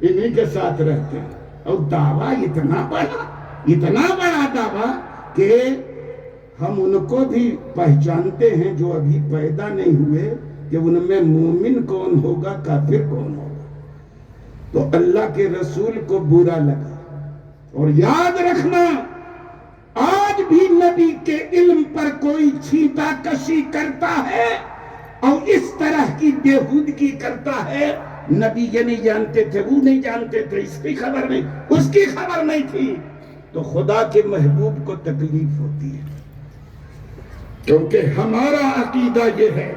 انہی کے ساتھ رہتے ہیں. اور دعویٰ اتنا بڑا دعویٰ کہ ہم ان کو بھی پہچانتے ہیں جو ابھی پیدا نہیں ہوئے کہ ان میں مومن کون ہوگا کافر کون ہوگا. تو اللہ کے رسول کو برا لگا. اور یاد رکھنا آج بھی نبی کے علم پر کوئی چھینٹا کشی کرتا ہے اور اس طرح کی بےہودگی کرتا ہے، نبی یہ نہیں جانتے تھے، وہ نہیں جانتے تھے، اس کی خبر نہیں، اس کی خبر نہیں تھی، تو خدا کے محبوب کو تکلیف ہوتی ہے. کیونکہ ہمارا عقیدہ یہ ہے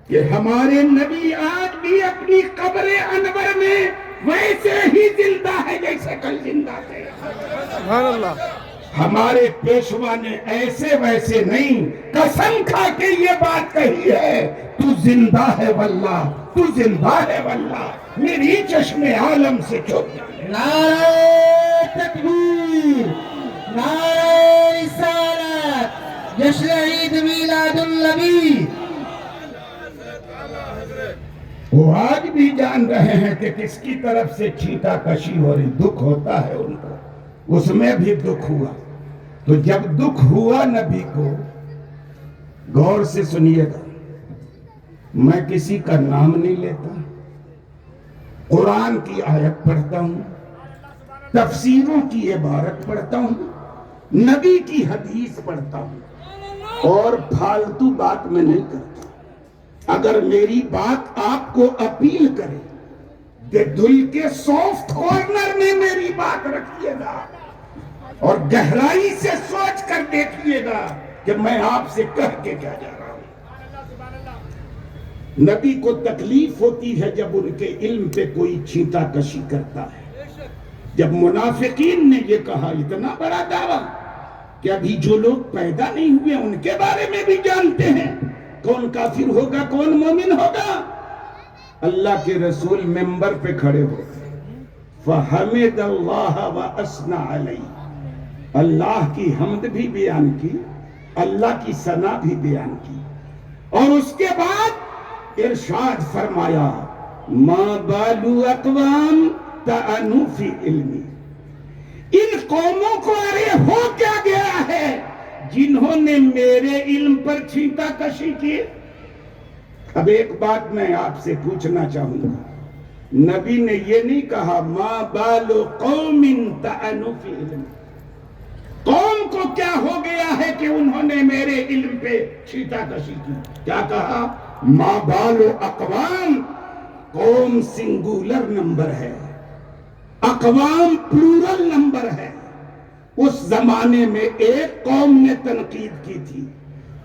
کہ ہمارے نبی آج بھی اپنی قبر انور میں ویسے ہی زندہ ہے جیسے کل زندہ تھے. سبحان اللہ. ہمارے پیشوا نے ایسے ویسے نہیں، قسم کھا کے یہ بات کہی ہے تو زندہ ہے واللہ، تو زندہ ہے واللہ، میری چشم عالم سے چھپ جائے. نعرہ تکبیر، نعرہ رسالت، جشن عید میلاد النبی. وہ آج بھی جان رہے ہیں کہ کس کی طرف سے چھینٹا کشی ہو رہی، دکھ ہوتا ہے ان کو. اس میں بھی دکھ ہوا. تو جب دکھ ہوا نبی کو، غور سے سنیے گا، میں کسی کا نام نہیں لیتا، قرآن کی آیت پڑھتا ہوں، تفسیروں کی عبارت پڑھتا ہوں، نبی کی حدیث پڑھتا ہوں، اور پھالتو بات میں نہیں کرتا. اگر میری بات آپ کو اپیل کرے کہ دل کے سافٹ کارنر میں میری بات رکھیے گا اور گہرائی سے سوچ کر دیکھیے گا کہ میں آپ سے کہہ کے کیا جا رہا ہوں۔ نبی کو تکلیف ہوتی ہے جب ان کے علم پہ کوئی چھینٹا کشی کرتا ہے۔ جب منافقین نے یہ کہا، اتنا بڑا دعویٰ کہ ابھی جو لوگ پیدا نہیں ہوئے ان کے بارے میں بھی جانتے ہیں کون کافر ہوگا کون مومن ہوگا، اللہ کے رسول ممبر پہ کھڑے ہو گئے، فحمد اللہ واسنا علیہ، اللہ کی حمد بھی بیان کی، اللہ کی ثنا بھی بیان کی، اور اس کے بعد ارشاد فرمایا ما بالو اقوام طعنوا فی علمی، ان قوموں کو ارے ہو کیا گیا ہے جنہوں نے میرے علم پر چھینٹا کشی کی۔ اب ایک بات میں آپ سے پوچھنا چاہوں گا، نبی نے یہ نہیں کہا ما بال قوم طعنوا فی علم، قوم کو کیا ہو گیا ہے کہ انہوں نے میرے علم پہ چھینٹا کشی کی، کیا کہا ما بال اقوام، قوم سنگولر نمبر ہے، اقوام پلورل نمبر ہے۔ اس زمانے میں ایک قوم نے تنقید کی تھی،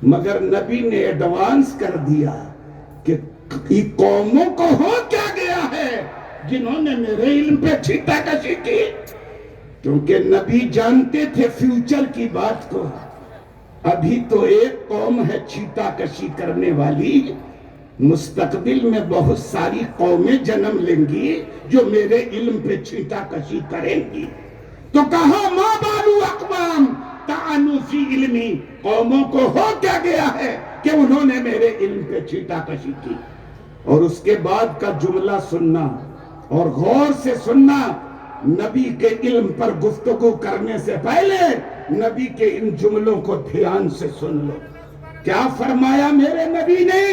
مگر نبی نے ایڈوانس کر دیا کہ قوموں کو ہو کیا گیا ہے جنہوں نے میرے علم پہ چھینٹا کشی کی، کیونکہ نبی جانتے تھے فیوچر کی بات کو۔ ابھی تو ایک قوم ہے چھینٹا کشی کرنے والی، مستقبل میں بہت ساری قومیں جنم لیں گی جو میرے علم پہ چھینٹا کشی کریں گی۔ تو کہا ما بالو اقوام طعنوا فی علمی، قوموں کو ہو کیا گیا ہے کہ انہوں نے میرے علم پہ چھینٹا کشی کی۔ اور اس کے بعد کا جملہ سننا اور غور سے سننا، نبی کے علم پر گفتگو کرنے سے پہلے نبی کے ان جملوں کو دھیان سے سن لو۔ کیا فرمایا میرے نبی نے؟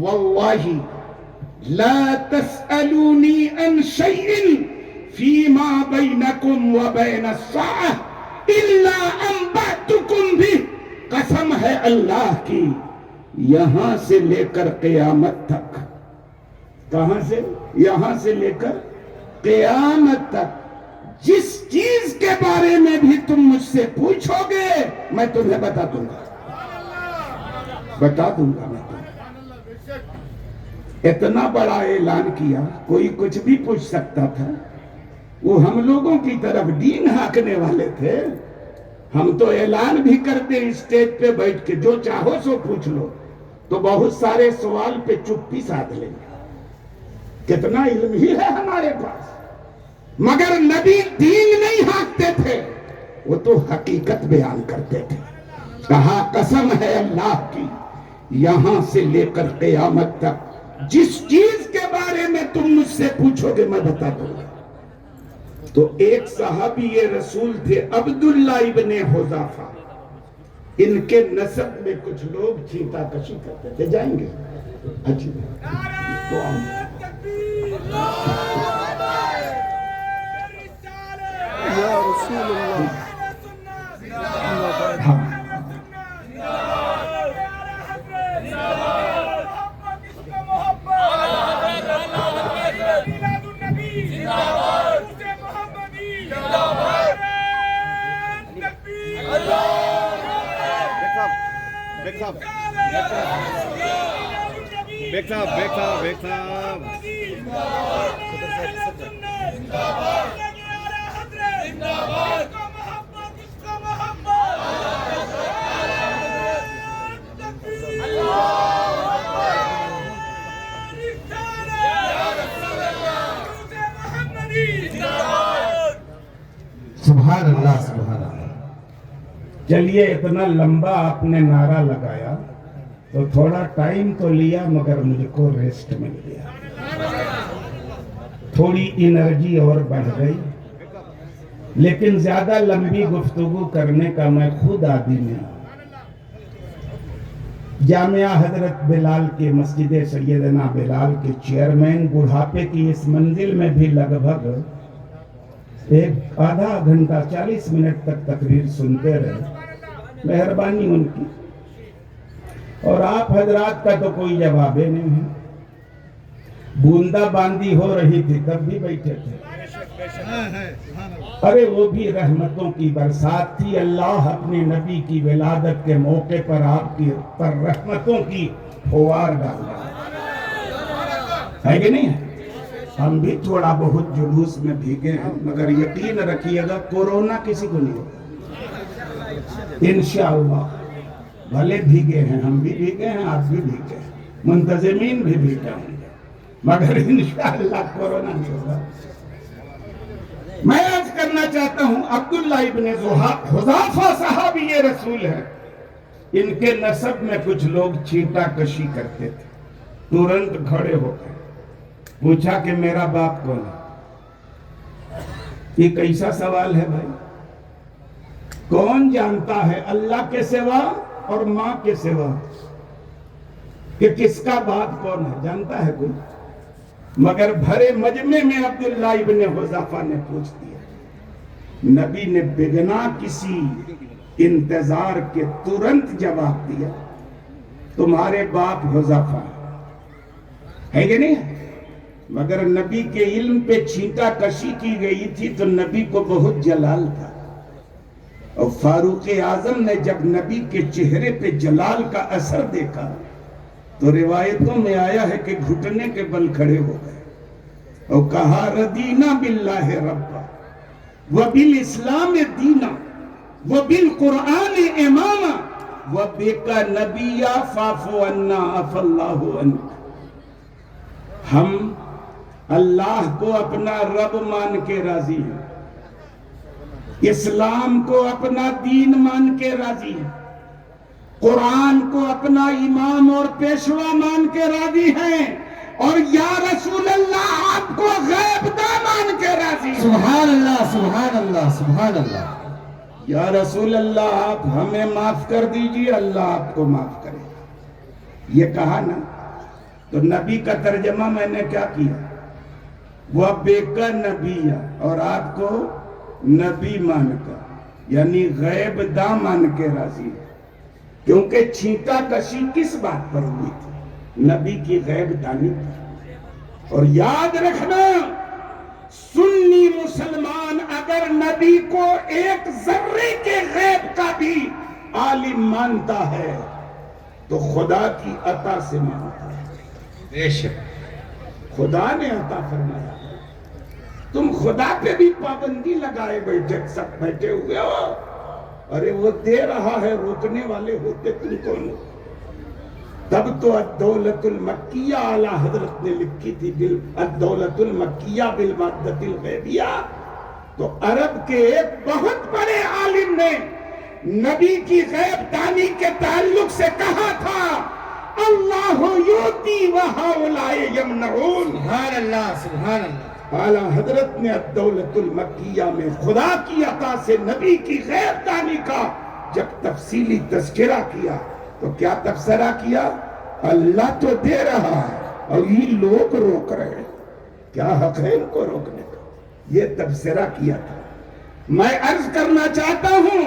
واللہ لا تسألونی عن شیء فیما بینکم و بین الساعہ الا انبأتکم بھی، قسم ہے اللہ کی یہاں سے لے کر قیامت تک، کہاں سے؟ یہاں سے لے کر قیامت تک جس چیز کے بارے میں بھی تم مجھ سے پوچھو گے میں تمہیں بتا دوں گا، بتا دوں گا میں تمہیں۔ اتنا بڑا اعلان کیا، کوئی کچھ بھی پوچھ سکتا تھا، وہ ہم لوگوں کی طرف دین ہانکنے والے تھے۔ ہم تو اعلان بھی کرتے اسٹیج پہ بیٹھ کے جو چاہو سو پوچھ لو، تو بہت سارے سوال پہ چپی ساتھ لیں گے، کتنا علم ہی ہے ہمارے پاس۔ مگر نبی دین نہیں ہانکتے تھے، وہ تو حقیقت بیان کرتے تھے۔ کہا قسم ہے اللہ کی یہاں سے لے کر قیامت تک جس چیز کے بارے میں تم مجھ سے پوچھو گے میں بتا دوں گا۔ تو ایک صحابی یہ رسول تھے عبداللہ ابن حذافہ، ان کے نسب میں کچھ لوگ چھینٹا کشی کرتے تھے، جائیں گے اچھی یا رسول اللہ، ہاں سبحان اللہ سبحان اللہ۔ چلیے اتنا لمبا آپ نے نعرہ لگایا تو تھوڑا ٹائم تو لیا مگر مجھ کو ریسٹ مل گیا، تھوڑی انرجی اور بڑھ گئی، لیکن زیادہ لمبی گفتگو کرنے کا میں خود عادی نہیں۔ جامعہ حضرت بلال کے مسجد سیدنا بلال کے چیئرمین بڑھاپے کی اس منزل میں بھی لگ بھگ ایک آدھا گھنٹہ 40 منٹ تک تقریر سنتے رہے، مہربانی ان کی۔ اور آپ حضرات کا تو کوئی جواب ہی نہیں ہے. بوندا باندی ہو رہی تھی تب بھی بیٹھے تھے. ارے وہ بھی رحمتوں کی برسات تھی. اللہ اپنے نبی کی ولادت کے موقع پر آپ کی پر رحمتوں کی فوار ڈال رہا ہے کہ نہیں؟ ہم بھی تھوڑا بہت جلوس میں بھیگے ہیں، مگر یقین رکھیے گا کورونا کسی کو نہیں ہوگا انشاءاللہ. بھلے بھیگے ہیں، ہم بھی بھیگے ہیں، آپ بھی بھیگے ہیں، منتظمین بھی بھیگے ہوں گے، مگر انشاءاللہ کورونا نہیں ہوگا. میں عرض کرنا چاہتا ہوں عبداللہ ابن حذافہ صحابی رسول ہے. ان کے نسب میں کچھ لوگ چیٹا کشی کرتے تھے. ترنت کھڑے ہو گئے، پوچھا کہ میرا باپ کون ہے؟ یہ کیسا سوال ہے بھائی؟ کون جانتا ہے اللہ کے سوا اور ماں کے سوا کہ کس کا باپ کون ہے؟ جانتا ہے کوئی؟ مگر بھرے مجمع میں عبداللہ ابن حذافہ نے پوچھ دیا. نبی نے بغنا کسی انتظار کے ترنت جواب دیا، تمہارے باپ حذافہ ہے کہ نہیں؟ مگر نبی کے علم پہ چھینٹا کشی کی گئی تھی تو نبی کو بہت جلال تھا. اور فاروق اعظم نے جب نبی کے چہرے پہ جلال کا اثر دیکھا تو روایتوں میں آیا ہے کہ گھٹنے کے بل کھڑے ہو گئے اور کہا ردینا باللہ ربا وبالاسلام دینا وبالقرآن اماما وبکا نبیا فاعف عنا عفا اللہ عنک. ہم اللہ کو اپنا رب مان کے راضی ہیں، اسلام کو اپنا دین مان کے راضی ہیں، قرآن کو اپنا امام اور پیشوا مان کے راضی ہیں، اور یا رسول اللہ آپ کو غیب داں مان کے راضی ہیں. سبحان اللہ سبحان اللہ سبحان اللہ. یا رسول اللہ آپ ہمیں معاف کر دیجئے، اللہ آپ کو معاف کرے. یہ کہا نا تو نبی کا ترجمہ میں نے کیا کیا؟ وہ بیکا نبی، اور آپ کو نبی مان کر، یعنی غیب داں مان کے راضی ہے. کیونکہ چھینٹا کشی کس بات پر ہوئی تھی؟ نبی کی غیب دانی پر. اور یاد رکھنا سنی مسلمان اگر نبی کو ایک ذرے کے غیب کا بھی عالم مانتا ہے تو خدا کی عطا سے مانتا ہے. بے شک خدا نے عطا فرمایا. تم خدا پہ بھی پابندی لگائے بیٹھے سب بیٹھے ہوئے ہو. ارے وہ دے رہا ہے، روکنے والے ہوتے تم کون ہو؟ تب تو الدولت المکیہ اعلی حضرت نے لکھی تھی الدولت المکیہ بالمادۃ الغیبیہ. تو عرب کے ایک بہت بڑے عالم نے نبی کی غیب دانی کے تعلق سے کہا تھا اللہ یؤتی وہؤلاء یمنعون. سبحان اللہ سبحان اللہ. اعلی حضرت نے الدولت المکیہ میں خدا کی عطا سے نبی کی غیب دانی کا جب تفصیلی تذکرہ کیا تو کیا تبصرہ کیا؟ اللہ تو دے رہا ہے اور یہ لوگ روک رہے ہیں، کیا حق ہے ان کو روکنے کا؟ یہ تبصرہ کیا تھا. میں عرض کرنا چاہتا ہوں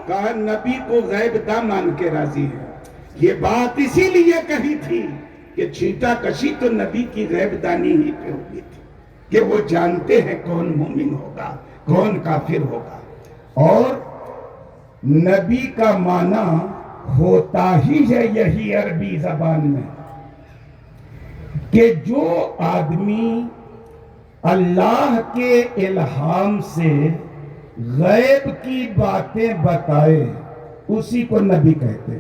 کہا نبی کو غیب داں مان کے راضی ہے. یہ بات اسی لیے کہی تھی کہ چھینٹا کشی تو نبی کی غیب دانی ہی پہ ہوئی تھی کہ وہ جانتے ہیں کون مومن ہوگا کون کافر ہوگا. اور نبی کا معنی ہوتا ہی ہے یہی عربی زبان میں کہ جو آدمی اللہ کے الہام سے غیب کی باتیں بتائے اسی کو نبی کہتے ہیں.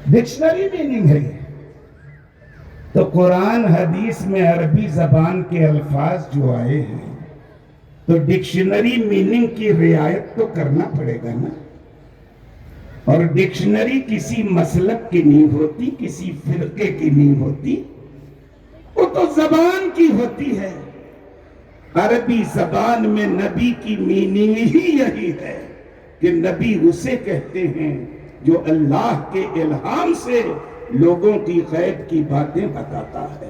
ڈکشنری میننگ ہے یہ. تو قرآن حدیث میں عربی زبان کے الفاظ جو آئے ہیں تو ڈکشنری میننگ کی رعایت تو کرنا پڑے گا نا. اور ڈکشنری کسی مسلک کی نہیں ہوتی، کسی فرقے کی نہیں ہوتی، وہ تو زبان کی ہوتی ہے. عربی زبان میں نبی کی میننگ ہی یہی ہے کہ نبی اسے کہتے ہیں جو اللہ کے الہام سے لوگوں کی غیب کی باتیں بتاتا ہے.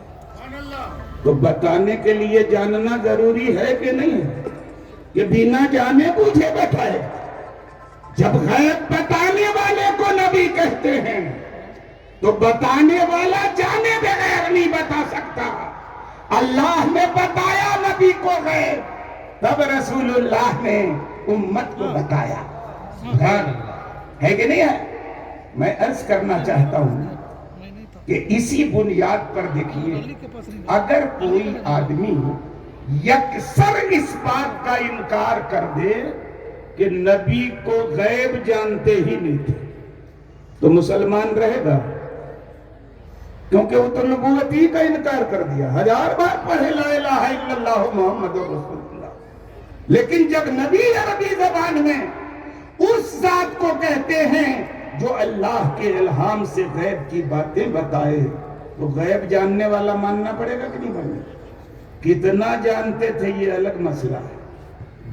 تو بتانے کے لیے جاننا ضروری ہے کہ نہیں ہے کہ بنا جانے بوجھے بتائے؟ جب غیب بتانے والے کو نبی کہتے ہیں تو بتانے والا جانے بغیر نہیں بتا سکتا. اللہ نے بتایا نبی کو غیب، تب رسول اللہ نے امت کو بتایا. سبحان اللہ. ہے کہ نہیں ہے؟ میں عرض کرنا چاہتا ہوں کہ اسی بنیاد پر دیکھیے، اگر کوئی آدمی یکسر اس بات کا انکار کر دے کہ نبی کو غیب جانتے ہی نہیں تھے تو مسلمان رہے گا؟ کیونکہ وہ تو نبوت ہی کا انکار کر دیا. 1000 بار پڑھے لا الہ الا اللہ محمد رسول اللہ، لیکن جب نبی عربی زبان میں اس ذات کو کہتے ہیں جو اللہ کے الہام سے غیب کی باتیں بتائے، تو غیب جاننے والا ماننا پڑے گا کہ نہیں ماننا؟ کتنا جانتے تھے یہ الگ مسئلہ ہے.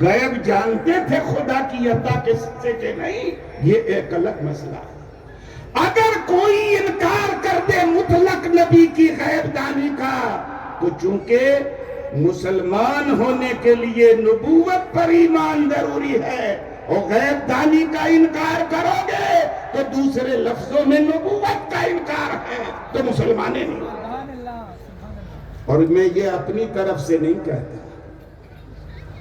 غیب جانتے تھے خدا کی عطا کس سے کہ نہیں، یہ ایک الگ مسئلہ ہے. اگر کوئی انکار کر دے مطلق نبی کی غیب دانی کا، تو چونکہ مسلمان ہونے کے لیے نبوت پر ایمان ضروری ہے، اور غیب دانی کا انکار کرو گے تو دوسرے لفظوں میں نبوت کا انکار ہے، تو مسلمانے نہیں. اور میں یہ اپنی طرف سے نہیں کہتا،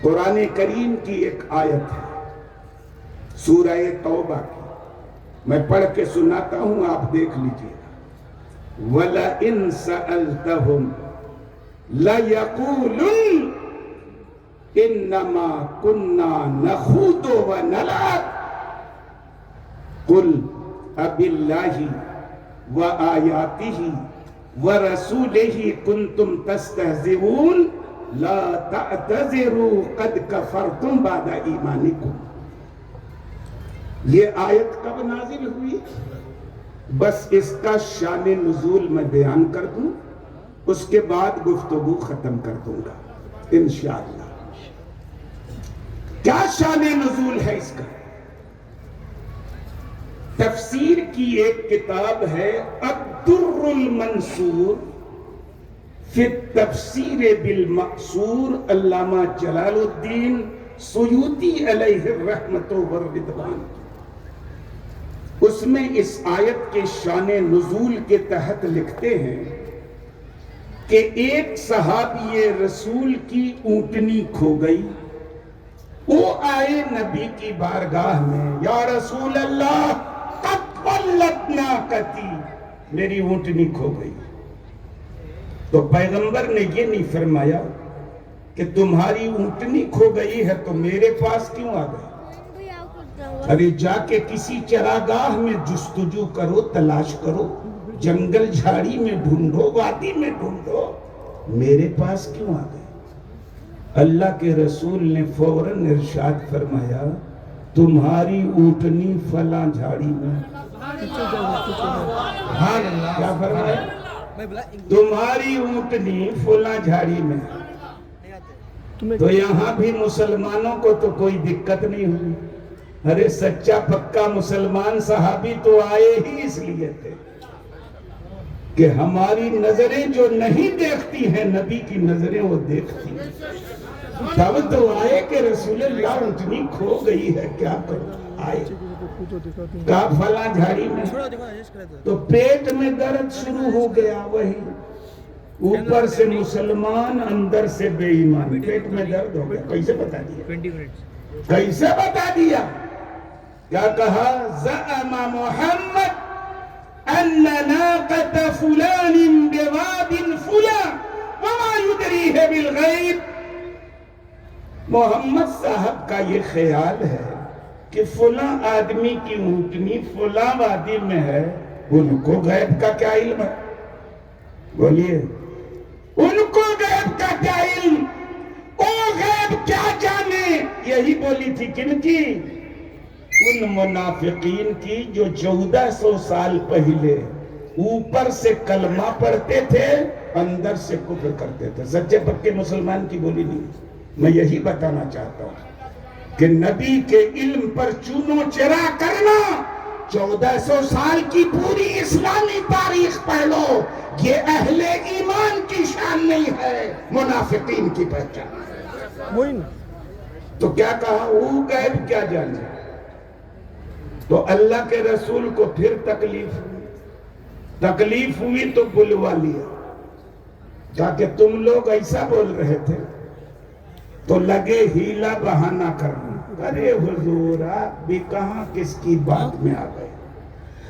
قرآن کریم کی ایک آیت ہے سورہ توبہ کی، میں پڑھ کے سناتا ہوں، آپ دیکھ لیجئے. وَلَئِن سَأَلْتَهُمْ لَيَقُولُنَّ إِنَّمَا كُنَّا نَخُوضُ وَنَلْعَبُ قُلْ أَبِاللَّهِ وَآيَاتِهِ وَرَسُولِهِ كُنْتُمْ تَسْتَهْزِئُونَ لَا تَعْتَذِرُوا قَدْ كَفَرْتُمْ بَعْدَ إِيمَانِكُمْ. یہ آیت کب نازل ہوئی؟ بس اس کا شان نزول میں بیان کر دوں، اس کے بعد گفتگو ختم کر دوں گا انشاءاللہ. کیا شان نزول ہے اس کا؟ تفسیر کی ایک کتاب ہے الدر المنصور فی التفسیر بالمقصور، علامہ جلال الدین سیوطی علیہ الرحمت والرضوان. اس میں اس آیت کے شان نزول کے تحت لکھتے ہیں کہ ایک صحابی رسول کی اونٹنی کھو گئی. وہ آئے نبی کی بارگاہ میں، یا رسول اللہ قد ضلت ناقتی، میری اونٹنی کھو گئی. تو پیغمبر نے یہ نہیں فرمایا کہ تمہاری اونٹنی کھو گئی ہے تو میرے پاس کیوں آ گئی؟ ارے جا کے کسی چراگاہ میں جستجو کرو، تلاش کرو، جنگل جھاڑی میں ڈھونڈو، وادی میں ڈھونڈو، میرے پاس کیوں آ گئی؟ اللہ کے رسول نے فوراً ارشاد فرمایا تمہاری اونٹنی فلاں جھاڑی میں. کیا فرمایا؟ تمہاری اونٹنی فلاں جھاڑی میں. تو یہاں بھی مسلمانوں کو تو کوئی دقت نہیں ہوئی. ارے سچا پکا مسلمان صحابی تو آئے ہی اس لیے تھے کہ ہماری نظریں جو نہیں دیکھتی ہیں نبی کی نظریں وہ دیکھتی ہیں. تب تو آئے کہ رسول اللہ اونٹنی کھو گئی ہے، کیا کرو؟ آئے کہا فلاں جھاڑی میں. تو پیٹ میں درد شروع ہو گیا، وہی اوپر سے مسلمان اندر سے بے ایمان. پیٹ میں درد ہو گیا، کیسے بتا دیا؟ کیسے بتا دیا؟ کیا کہا؟ زعم محمد ان ناقۃ فلان بواد فلان وما يدريه بالغیب. محمد صاحب کا یہ خیال ہے کہ فلاں آدمی کی اونٹنی فلاں وادی میں ہے، ان کو غیب کا کیا علم ہے؟ بولیے، ان کو غیب کا کیا علم؟ او غیب کیا جانے؟ یہی بولی تھی کن کی؟ ان منافقین کی جو 1400 سال پہلے اوپر سے کلمہ پڑھتے تھے اندر سے کفر کرتے تھے. سچے پکے مسلمان کی بولی نہیں. میں یہی بتانا چاہتا ہوں کہ نبی کے علم پر چونو چرا کرنا، 1400 سال کی پوری اسلامی تاریخ پڑھ لو، یہ اہل ایمان کی شان نہیں ہے، منافقین کی پہچان ہے. تو کیا کہا؟ وہ غیب کیا جانے؟ تو اللہ کے رسول کو پھر تکلیف ہوئی تو بلوا لیا، کہا کہ تم لوگ ایسا بول رہے تھے، تو لگے ہیلا بہانہ کرنا، ارے حضور آپ بھی کہاں کس کی بات میں آ گئے،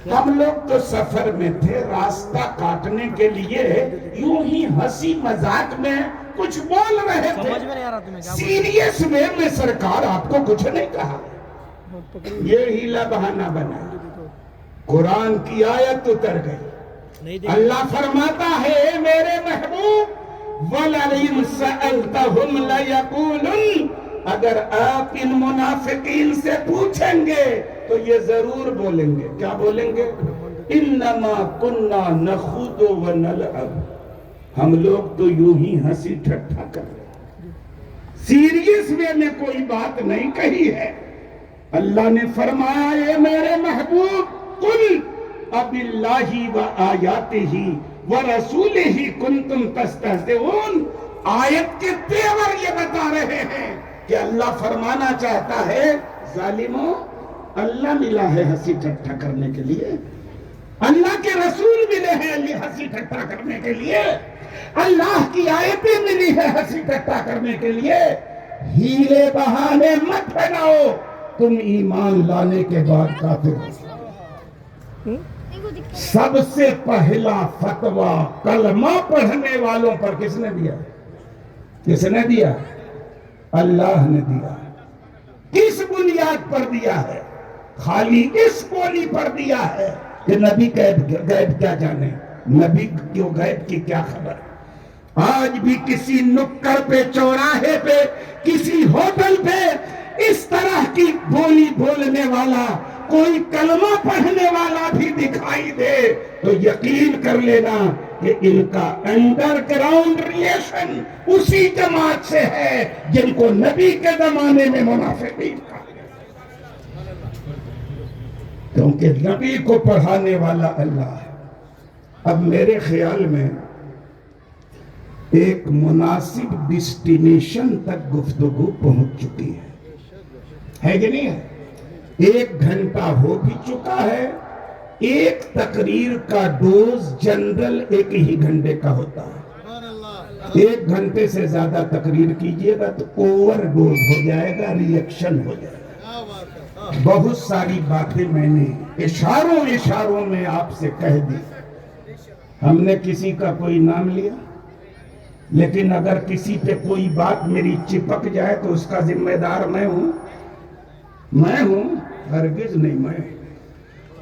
ہم لوگ تو سفر میں تھے، راستہ کاٹنے کے لیے یوں ہی ہنسی مذاق میں کچھ بول رہے تھے، سیریس وے میں سرکار آپ کو کچھ نہیں کہا، یہ ہیلا بہانہ بنا، قرآن کی آیت اتر گئی، اللہ فرماتا ہے میرے محبوب وَلَئِن سَأَلْتَهُمْ لَيَقُولُنَّ، اگر آپ ان منافقین سے پوچھیں گے تو یہ ضرور بولیں گے، کیا بولیں گے؟ اِنَّمَا كُنَّا نَخُوضُ وَنَلْعَبُ، ہم لوگ تو یوں ہی ہنسی ٹھٹھا کر رہے ہیں، سیریس وے میں کوئی بات نہیں کہی ہے۔ اللہ نے فرمایا اے میرے محبوب قُلْ أَبِاللَّهِ وَآيَاتِهِ وَرَسُولِهِ كُنْتُمْ تَسْتَهْزِئُونَ، آیت کے تیور یہ بتا رہے ہیں کہ اللہ فرمانا چاہتا ہے ظالموں، اللہ ملا ہے ہنسی ٹھٹھا کرنے کے لیے، اللہ کے رسول ملے ہیں ہنسی ٹھٹھا کرنے کے لیے، اللہ کی آیتیں ملی ہے ہنسی ٹھٹھا کرنے کے لیے، ہیلے بہانے مت بناؤ، تم ایمان لانے کے بعد کافر ہو۔ سب سے پہلا فتویٰ کلمہ پڑھنے والوں پر کس نے دیا؟ کس نے دیا؟ اللہ نے دیا۔ کس بنیاد پر دیا ہے؟ خالی اس بولی پر دیا ہے کہ نبی غیب کیا جانے، نبی کیوں غیب کی کیا خبر۔ آج بھی کسی نکڑ پہ، چوراہے پہ، کسی ہوٹل پہ اس طرح کی بولی بولنے والا، کوئی کلمہ پڑھنے والا بھی دکھائی دے تو یقین کر لینا کہ ان کا انڈر گراؤنڈ ریلیشن اسی جماعت سے ہے جن کو نبی کے زمانے میں منافقین کہا گیا، کیونکہ نبی کو پڑھانے والا اللہ ہے۔ اب میرے خیال میں ایک مناسب ڈیسٹینیشن تک گفتگو پہنچ چکی ہے کہ نہیں ہے؟ 1 گھنٹہ ہو بھی چکا ہے، ایک تقریر کا ڈوز جنرل 1 ہی گھنٹے کا ہوتا ہے، 1 گھنٹے سے زیادہ تقریر کیجئے گا تو اوور ڈوز ہو جائے گا، ریئیکشن ہو جائے گا۔ بہت ساری باتیں میں نے اشاروں میں آپ سے کہہ دی، ہم نے کسی کا کوئی نام لیا، لیکن اگر کسی پہ کوئی بات میری چپک جائے تو اس کا ذمہ دار میں ہوں، ہرگز نہیں میں۔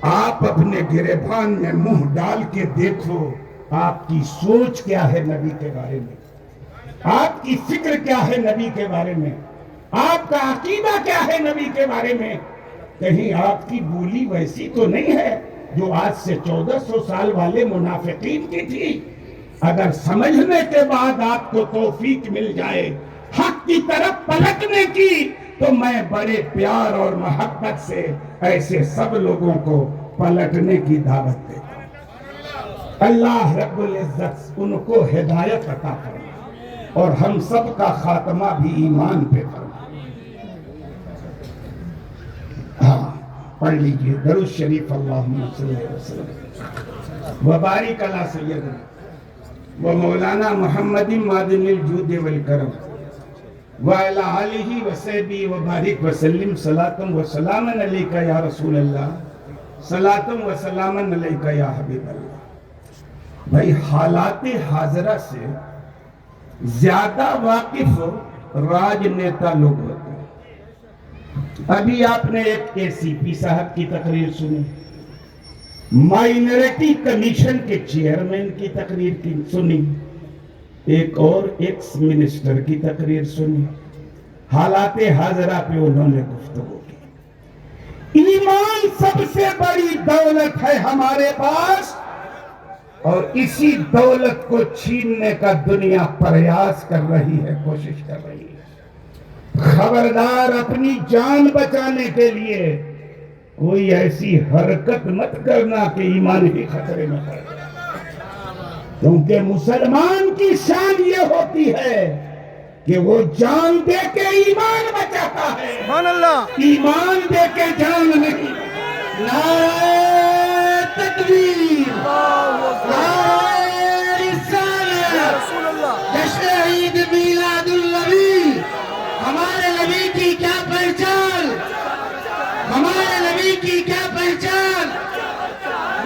آپ اپنے گریبان میں منہ ڈال کے دیکھو آپ کی سوچ کیا ہے نبی کے بارے میں، آپ کی فکر کیا ہے نبی کے بارے میں، آپ کا عقیدہ کیا ہے نبی کے بارے میں۔ کہیں آپ کی بولی ویسی تو نہیں ہے جو آج سے 1400 سال والے منافقین کی تھی۔ اگر سمجھنے کے بعد آپ کو توفیق مل جائے حق کی طرف پلٹنے کی تو میں بڑے پیار اور محبت سے ایسے سب لوگوں کو پلٹنے کی دعوت دیتا ہوں۔ اللہ رب العزت ان کو ہدایت عطا فرمائے اور ہم سب کا خاتمہ بھی ایمان پہ فرمائے۔ ہاں پڑھ لیجئے درود شریف، اللہم صلی اللہ علیہ وسلم وبارک علی سیدنا و مولانا محمد معدن الجود والکرم وعلی آلہ وصحبہ وبارک وسلم صلاۃ و سلام علیکہ یا رسول اللہ، صلاۃ و سلام علیکہ یا حبیب اللہ۔ بھائی حالات حاضرہ سے زیادہ واقف راجنیتا لوگ ہوتے ہیں۔ ابھی آپ نے ایک ACP صاحب کی تقریر سنی، مائنورٹی کمیشن کے چیئرمین کی تقریر سنی، ایک اور ایکس منسٹر کی تقریر سنی، حالات حاضرہ پہ انہوں نے گفتگو کی۔ ایمان سب سے بڑی دولت ہے ہمارے پاس، اور اسی دولت کو چھیننے کا دنیا پریاس کر رہی ہے، کوشش کر رہی ہے۔ خبردار اپنی جان بچانے کے لیے کوئی ایسی حرکت مت کرنا کہ ایمان ہی خطرے میں پڑے، کیونکہ مسلمان کی شان یہ ہوتی ہے کہ وہ جان دے کے ایمان بچاتا ہے، سبحان اللہ، ایمان دے کے جان نہیں۔ نعرہ تکبیر، نعرہ رسالت، رسول اللہ جشن عید میلاد النبی۔ ہمارے نبی کی کیا پہچان، ہمارے نبی کی کیا پہچان،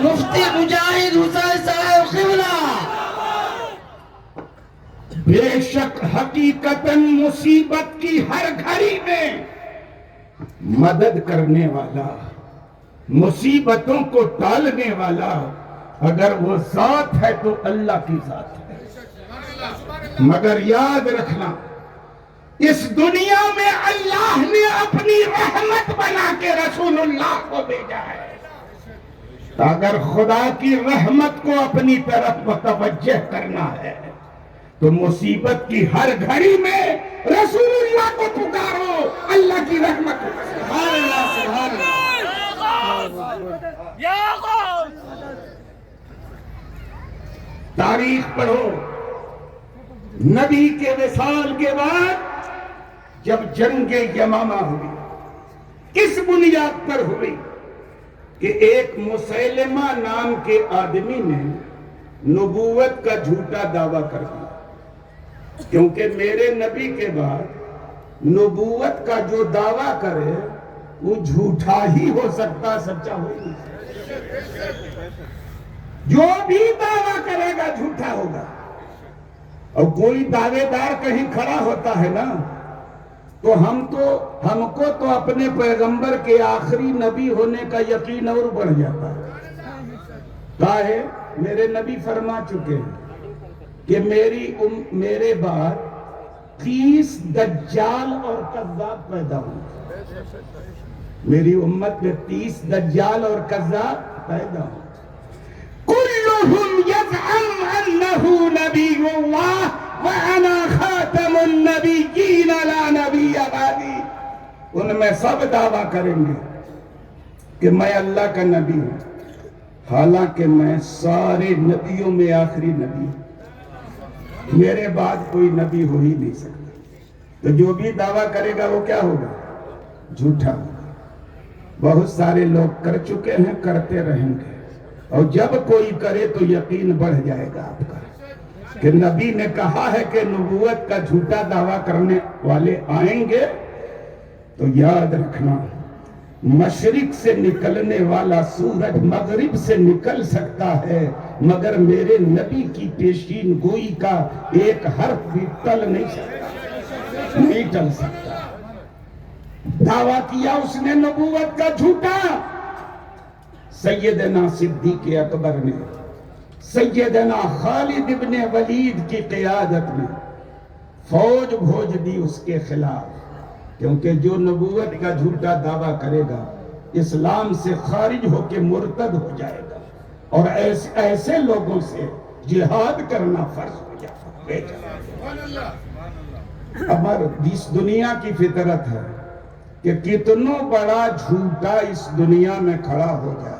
مفتی مجاہد حسین صاحب قبلہ۔ بے شک حقیقتاً مصیبت کی ہر گھڑی میں مدد کرنے والا، مصیبتوں کو ٹالنے والا اگر وہ ذات ہے تو اللہ کی ذات ہے۔ مگر یاد رکھنا، اس دنیا میں اللہ نے اپنی رحمت بنا کے رسول اللہ کو بھیجا ہے۔ اگر خدا کی رحمت کو اپنی طرف متوجہ کرنا ہے تو مصیبت کی ہر گھڑی میں رسول اللہ کو پکارو، اللہ کی رحمت کو۔ سبحان اللہ، سبحان اللہ۔ تاریخ پڑھو، نبی کے وصال کے بعد جب جنگ یمامہ ہوئی، کس بنیاد پر ہوئی کہ ایک مسیلمہ نام کے آدمی نے نبوت کا جھوٹا دعویٰ کر دیا، کیونکہ میرے نبی کے بعد نبوت کا جو دعویٰ کرے وہ جھوٹا ہی ہو سکتا، سچا ہو نہیں سکتا۔ جو بھی دعویٰ کرے گا جھوٹا ہوگا۔ اور کوئی دعوے دار کہیں کھڑا ہوتا ہے نا تو ہم کو تو اپنے پیغمبر کے آخری نبی ہونے کا یقین اور بڑھ جاتا ہے۔ کہا ہے میرے نبی فرما چکے ہیں کہ میرے بعد 30 دجال اور کذاب پیدا ہوں، میری امت میں 30 دجال اور کذاب پیدا ہوں۔ کلہم یزعم انہ نبی اللہ وانا خاتم النبیین لا نبی بعدی۔ ان میں سب دعویٰ کریں گے کہ میں اللہ کا نبی ہوں، حالانکہ میں سارے نبیوں میں آخری نبی ہوں، میرے بعد کوئی نبی ہو ہی نہیں سکتا۔ تو جو بھی دعویٰ کرے گا وہ کیا ہوگا؟ جھوٹا ہوگا۔ بہت سارے لوگ کر چکے ہیں، کرتے رہیں گے، اور جب کوئی کرے تو یقین بڑھ جائے گا آپ کا کہ نبی نے کہا ہے کہ نبوت کا جھوٹا دعویٰ کرنے والے آئیں گے۔ تو یاد رکھنا، مشرق سے نکلنے والا سورج مغرب سے نکل سکتا ہے، مگر میرے نبی کی پیشین گوئی کا ایک حرف بھی ٹل نہیں سکتا، نہیں ٹل سکتا۔ دعویٰ کیا اس نے نبوت کا جھوٹا۔ سیدنا صدیق اکبر نے سیدنا خالد ابن ولید کی قیادت میں فوج بھوج دی اس کے خلاف، کیونکہ جو نبوت کا جھوٹا دعویٰ کرے گا اسلام سے خارج ہو کے مرتد ہو جائے گا، اور ایسے لوگوں سے جہاد کرنا فرض ہو جائے گا۔ ہمارا اس دنیا کی فطرت ہے کہ کتنوں بڑا جھوٹا اس دنیا میں کھڑا ہو جائے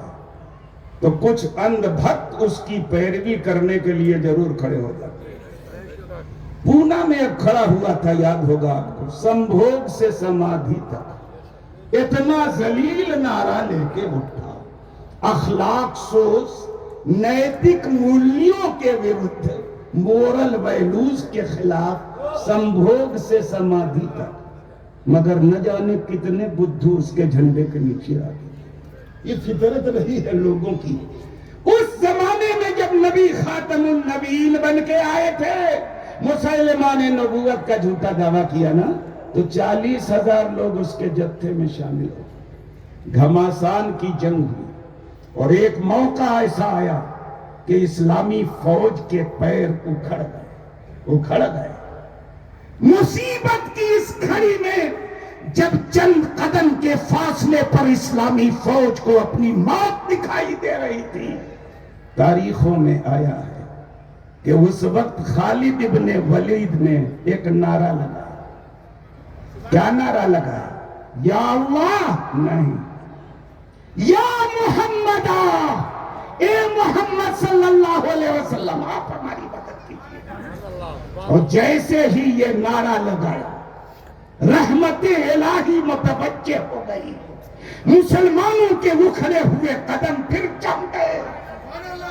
تو کچھ اندھ بھکت اس کی پیروی کرنے کے لیے ضرور کھڑے ہو جاتے۔ پونا میں ایک کھڑا ہوا تھا، یاد ہوگا آپ کو، سمبھوگ سے سمادھی تک اتنا ذلیل نعرہ لے کے اٹھا، اخلاق سوز، نیتک مولیوں کے ورد، مورل ویلوز کے خلاف، سمبھوگ سے سمادھی تک، مگر نہ جانے کتنے بدھو اس کے جھنڈے کے نیچے آ گئے۔ یہ فطرت رہی ہے لوگوں کی۔ اس زمانے میں جب نبی خاتم النبیین بن کے آئے تھے، مسیلمہ نے نبوت کا جھوٹا دعویٰ کیا نا، تو 40,000 لوگ اس کے جتھے میں شامل ہو۔ گھماسان کی جنگ ہوئی، اور ایک موقع ایسا آیا کہ اسلامی فوج کے پیر اکھڑ گئے۔ مصیبت کی اس گھڑی میں جب چند قدم کے فاصلے پر اسلامی فوج کو اپنی موت دکھائی دے رہی تھی، تاریخوں میں آیا ہے کہ اس وقت خالد ابن ولید نے ایک نعرہ لگا۔ کیا نعرہ لگا؟ یا اللہ نہیں، یا محمد، اے محمد صلی اللہ علیہ وسلم آپ ہماری مدد کیجیے۔ اور جیسے ہی یہ نعرہ لگایا، رحمت الہی متوجہ کے ہو گئی. مسلمانوں کے اکھڑے ہوئے قدم پھر جم گئے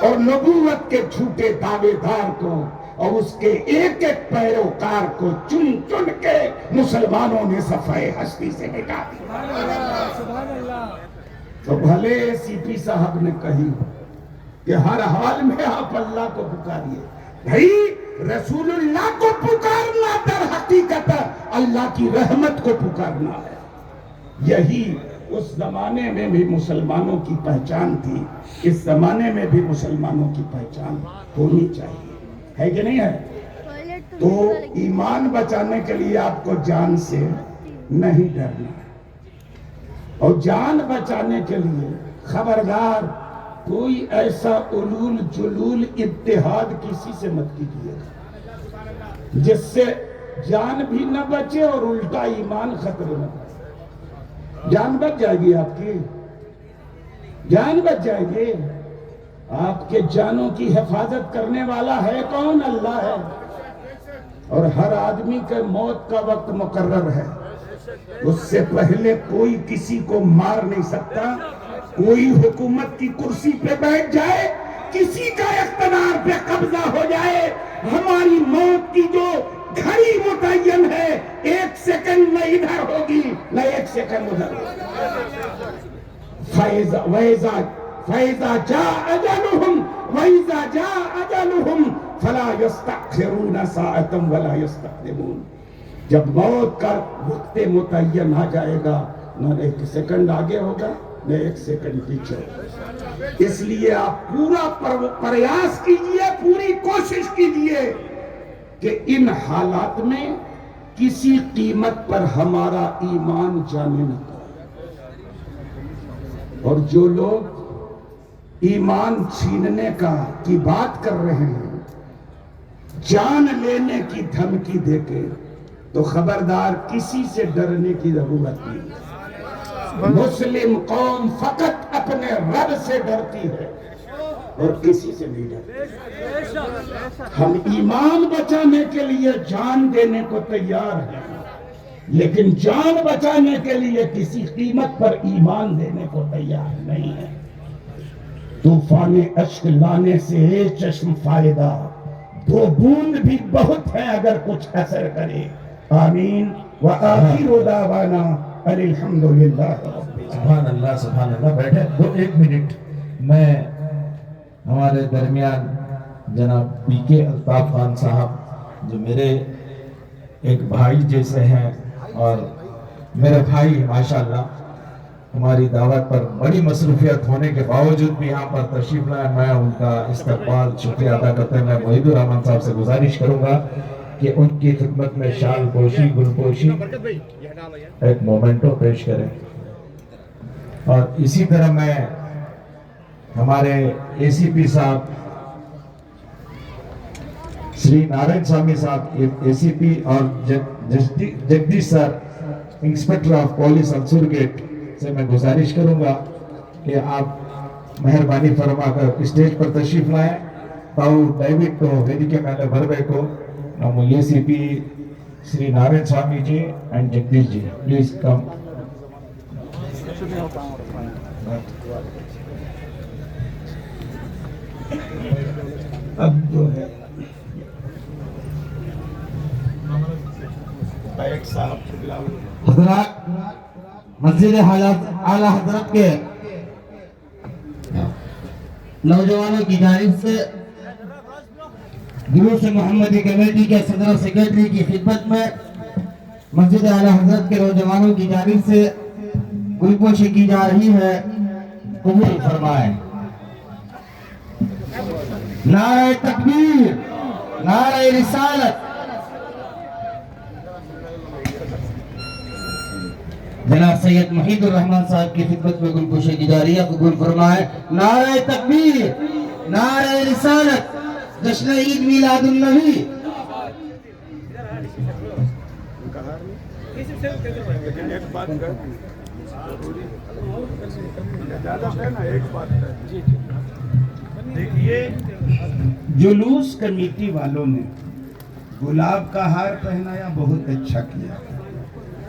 اور نبوت کے جھوٹے دعوے دار کو اور اس کے ایک ایک پیروکار کو چن چن کے مسلمانوں نے صفحہ ہستی سے مٹا دیا. تو بھلے سی پی صاحب نے کہی کہ ہر حال میں آپ اللہ کو پکاریے. بھائی رسول اللہ کو پکارنا در حقیقت اللہ کی رحمت کو پکارنا ہے. یہی اس زمانے میں بھی مسلمانوں کی پہچان تھی, اس زمانے میں بھی مسلمانوں کی پہچان ہونی چاہیے, ہے کہ نہیں ہے؟ تو ایمان بچانے کے لیے آپ کو جان سے نہیں ڈرنا ہے, اور جان بچانے کے لیے خبردار کوئی ایسا علول جلول اتحاد کسی سے مت کیجیے جس سے جان بھی نہ بچے اور الٹا ایمان خطرے میں پڑے. جان بچ جائے گی, آپ کی جان بچ جائے گی. آپ کے جانوں کی حفاظت کرنے والا ہے کون؟ اللہ ہے. اور ہر آدمی کے موت کا وقت مقرر ہے, اس سے پہلے کوئی کسی کو مار نہیں سکتا. کوئی حکومت کی کرسی پہ بیٹھ جائے, کسی کا اقتدار پہ قبضہ ہو جائے, ہماری موت کی جو گھڑی متعین ہے, ایک سیکنڈ نہ ادھر ہوگی نہ ایک سیکنڈ ادھر. فَإِذَا جَاءَ أَجَلُهُمْ وَإِذَا جَاءَ أَجَلُهُمْ فَلَا يَسْتَأْخِرُونَ سَاعَةً وَلَا يَسْتَقْدِمُونَ. جب موت کا وقت متعین آ جائے گا, نہ ایک سیکنڈ آگے ہوگا نہ ایک سیکنڈ پیچھے ہوگا. اس لیے آپ پورا پریاس کیجئے, پوری کوشش کیجئے کہ ان حالات میں کسی قیمت پر ہمارا ایمان جانے نہ پائے. اور جو لوگ ایمان چھیننے کی بات کر رہے ہیں, جان لینے کی دھمکی دے کے, تو خبردار کسی سے ڈرنے کی ضرورت نہیں. مسلم قوم فقط اپنے رب سے ڈرتی ہے اور کسی سے نہیں ڈرتی. ہم ایمان بچانے کے لیے جان دینے کو تیار ہیں, لیکن جان بچانے کے لیے کسی قیمت پر ایمان دینے کو تیار نہیں ہے. طوفان اشک لانے سے چشم فائدہ, دو بوند بھی بہت ہے اگر کچھ اثر کرے. آمین وآخر دعوانا ان الحمدللہ. سبحان اللہ سبحان اللہ. بیٹھے ایک منٹ. میں ہمارے درمیان جناب پی کے الطاف خان صاحب جو میرے ایک بھائی جیسے ہیں اور میرے بھائی ماشاءاللہ ہماری دعوت پر بڑی مصروفیت ہونے کے باوجود بھی یہاں پر تشریف لائے. میں ان کا استقبال شکریہ ادا کرتے ہیں. میں محید الرحمن صاحب سے گزارش کروں گا کہ ان کی خدمت میں شال پوشی گل پوشی ایک مومنٹو پیش کریں. اور اسی طرح میں ہمارے اے سی پی صاحب شری نارائن سوامی صاحب اے سی پی اور جگدیش سر انسپیکٹر آف پولیس انصور گیٹ سے میں گزارش کروں گا کہ آپ مہربانی فرما کر اسٹیج پر تشریف لائیں. تاؤ ڈیوڈ کو ویدیکے میں بھر بیٹھو. ہم A C P Shri Narayan Swami ji and Jagdish ji please come. اب جو ہے حضرات مسجد اعلی حضرت کے نوجوانوں کی جانب سے جلوس محمدی کمیٹی کے صدر و سیکرٹری کی خدمت میں مسجد اعلی حضرت کے نوجوانوں کی جانب سے گل پوشی کی جا رہی ہے. قبول فرمائیں. نعرہ تکبیر, نعرہ رسالت. جناب سید محید الرحمن صاحب کی خدمت میں گل پوشی کی جا رہی ہے. قبول فرمائیں. نعرہ تکبیر, نعرہ رسالت, جشن عید میلاد النبی. دیکھیے, جلوس کمیٹی والوں نے گلاب کا ہار پہنایا, بہت اچھا کیا.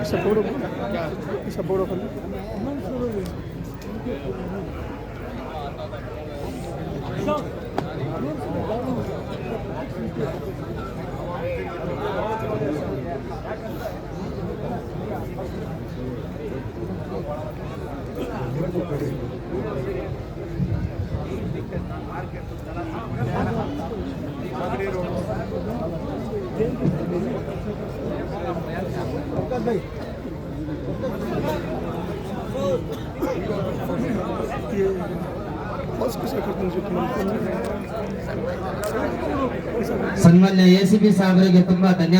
isa puro kan ಸನ್ಮಾನ್ಯ ಎಸಿಪಿ ಸಾಹೇಬರಿಗೆ ತುಂಬಾ ಧನ್ಯವಾದ.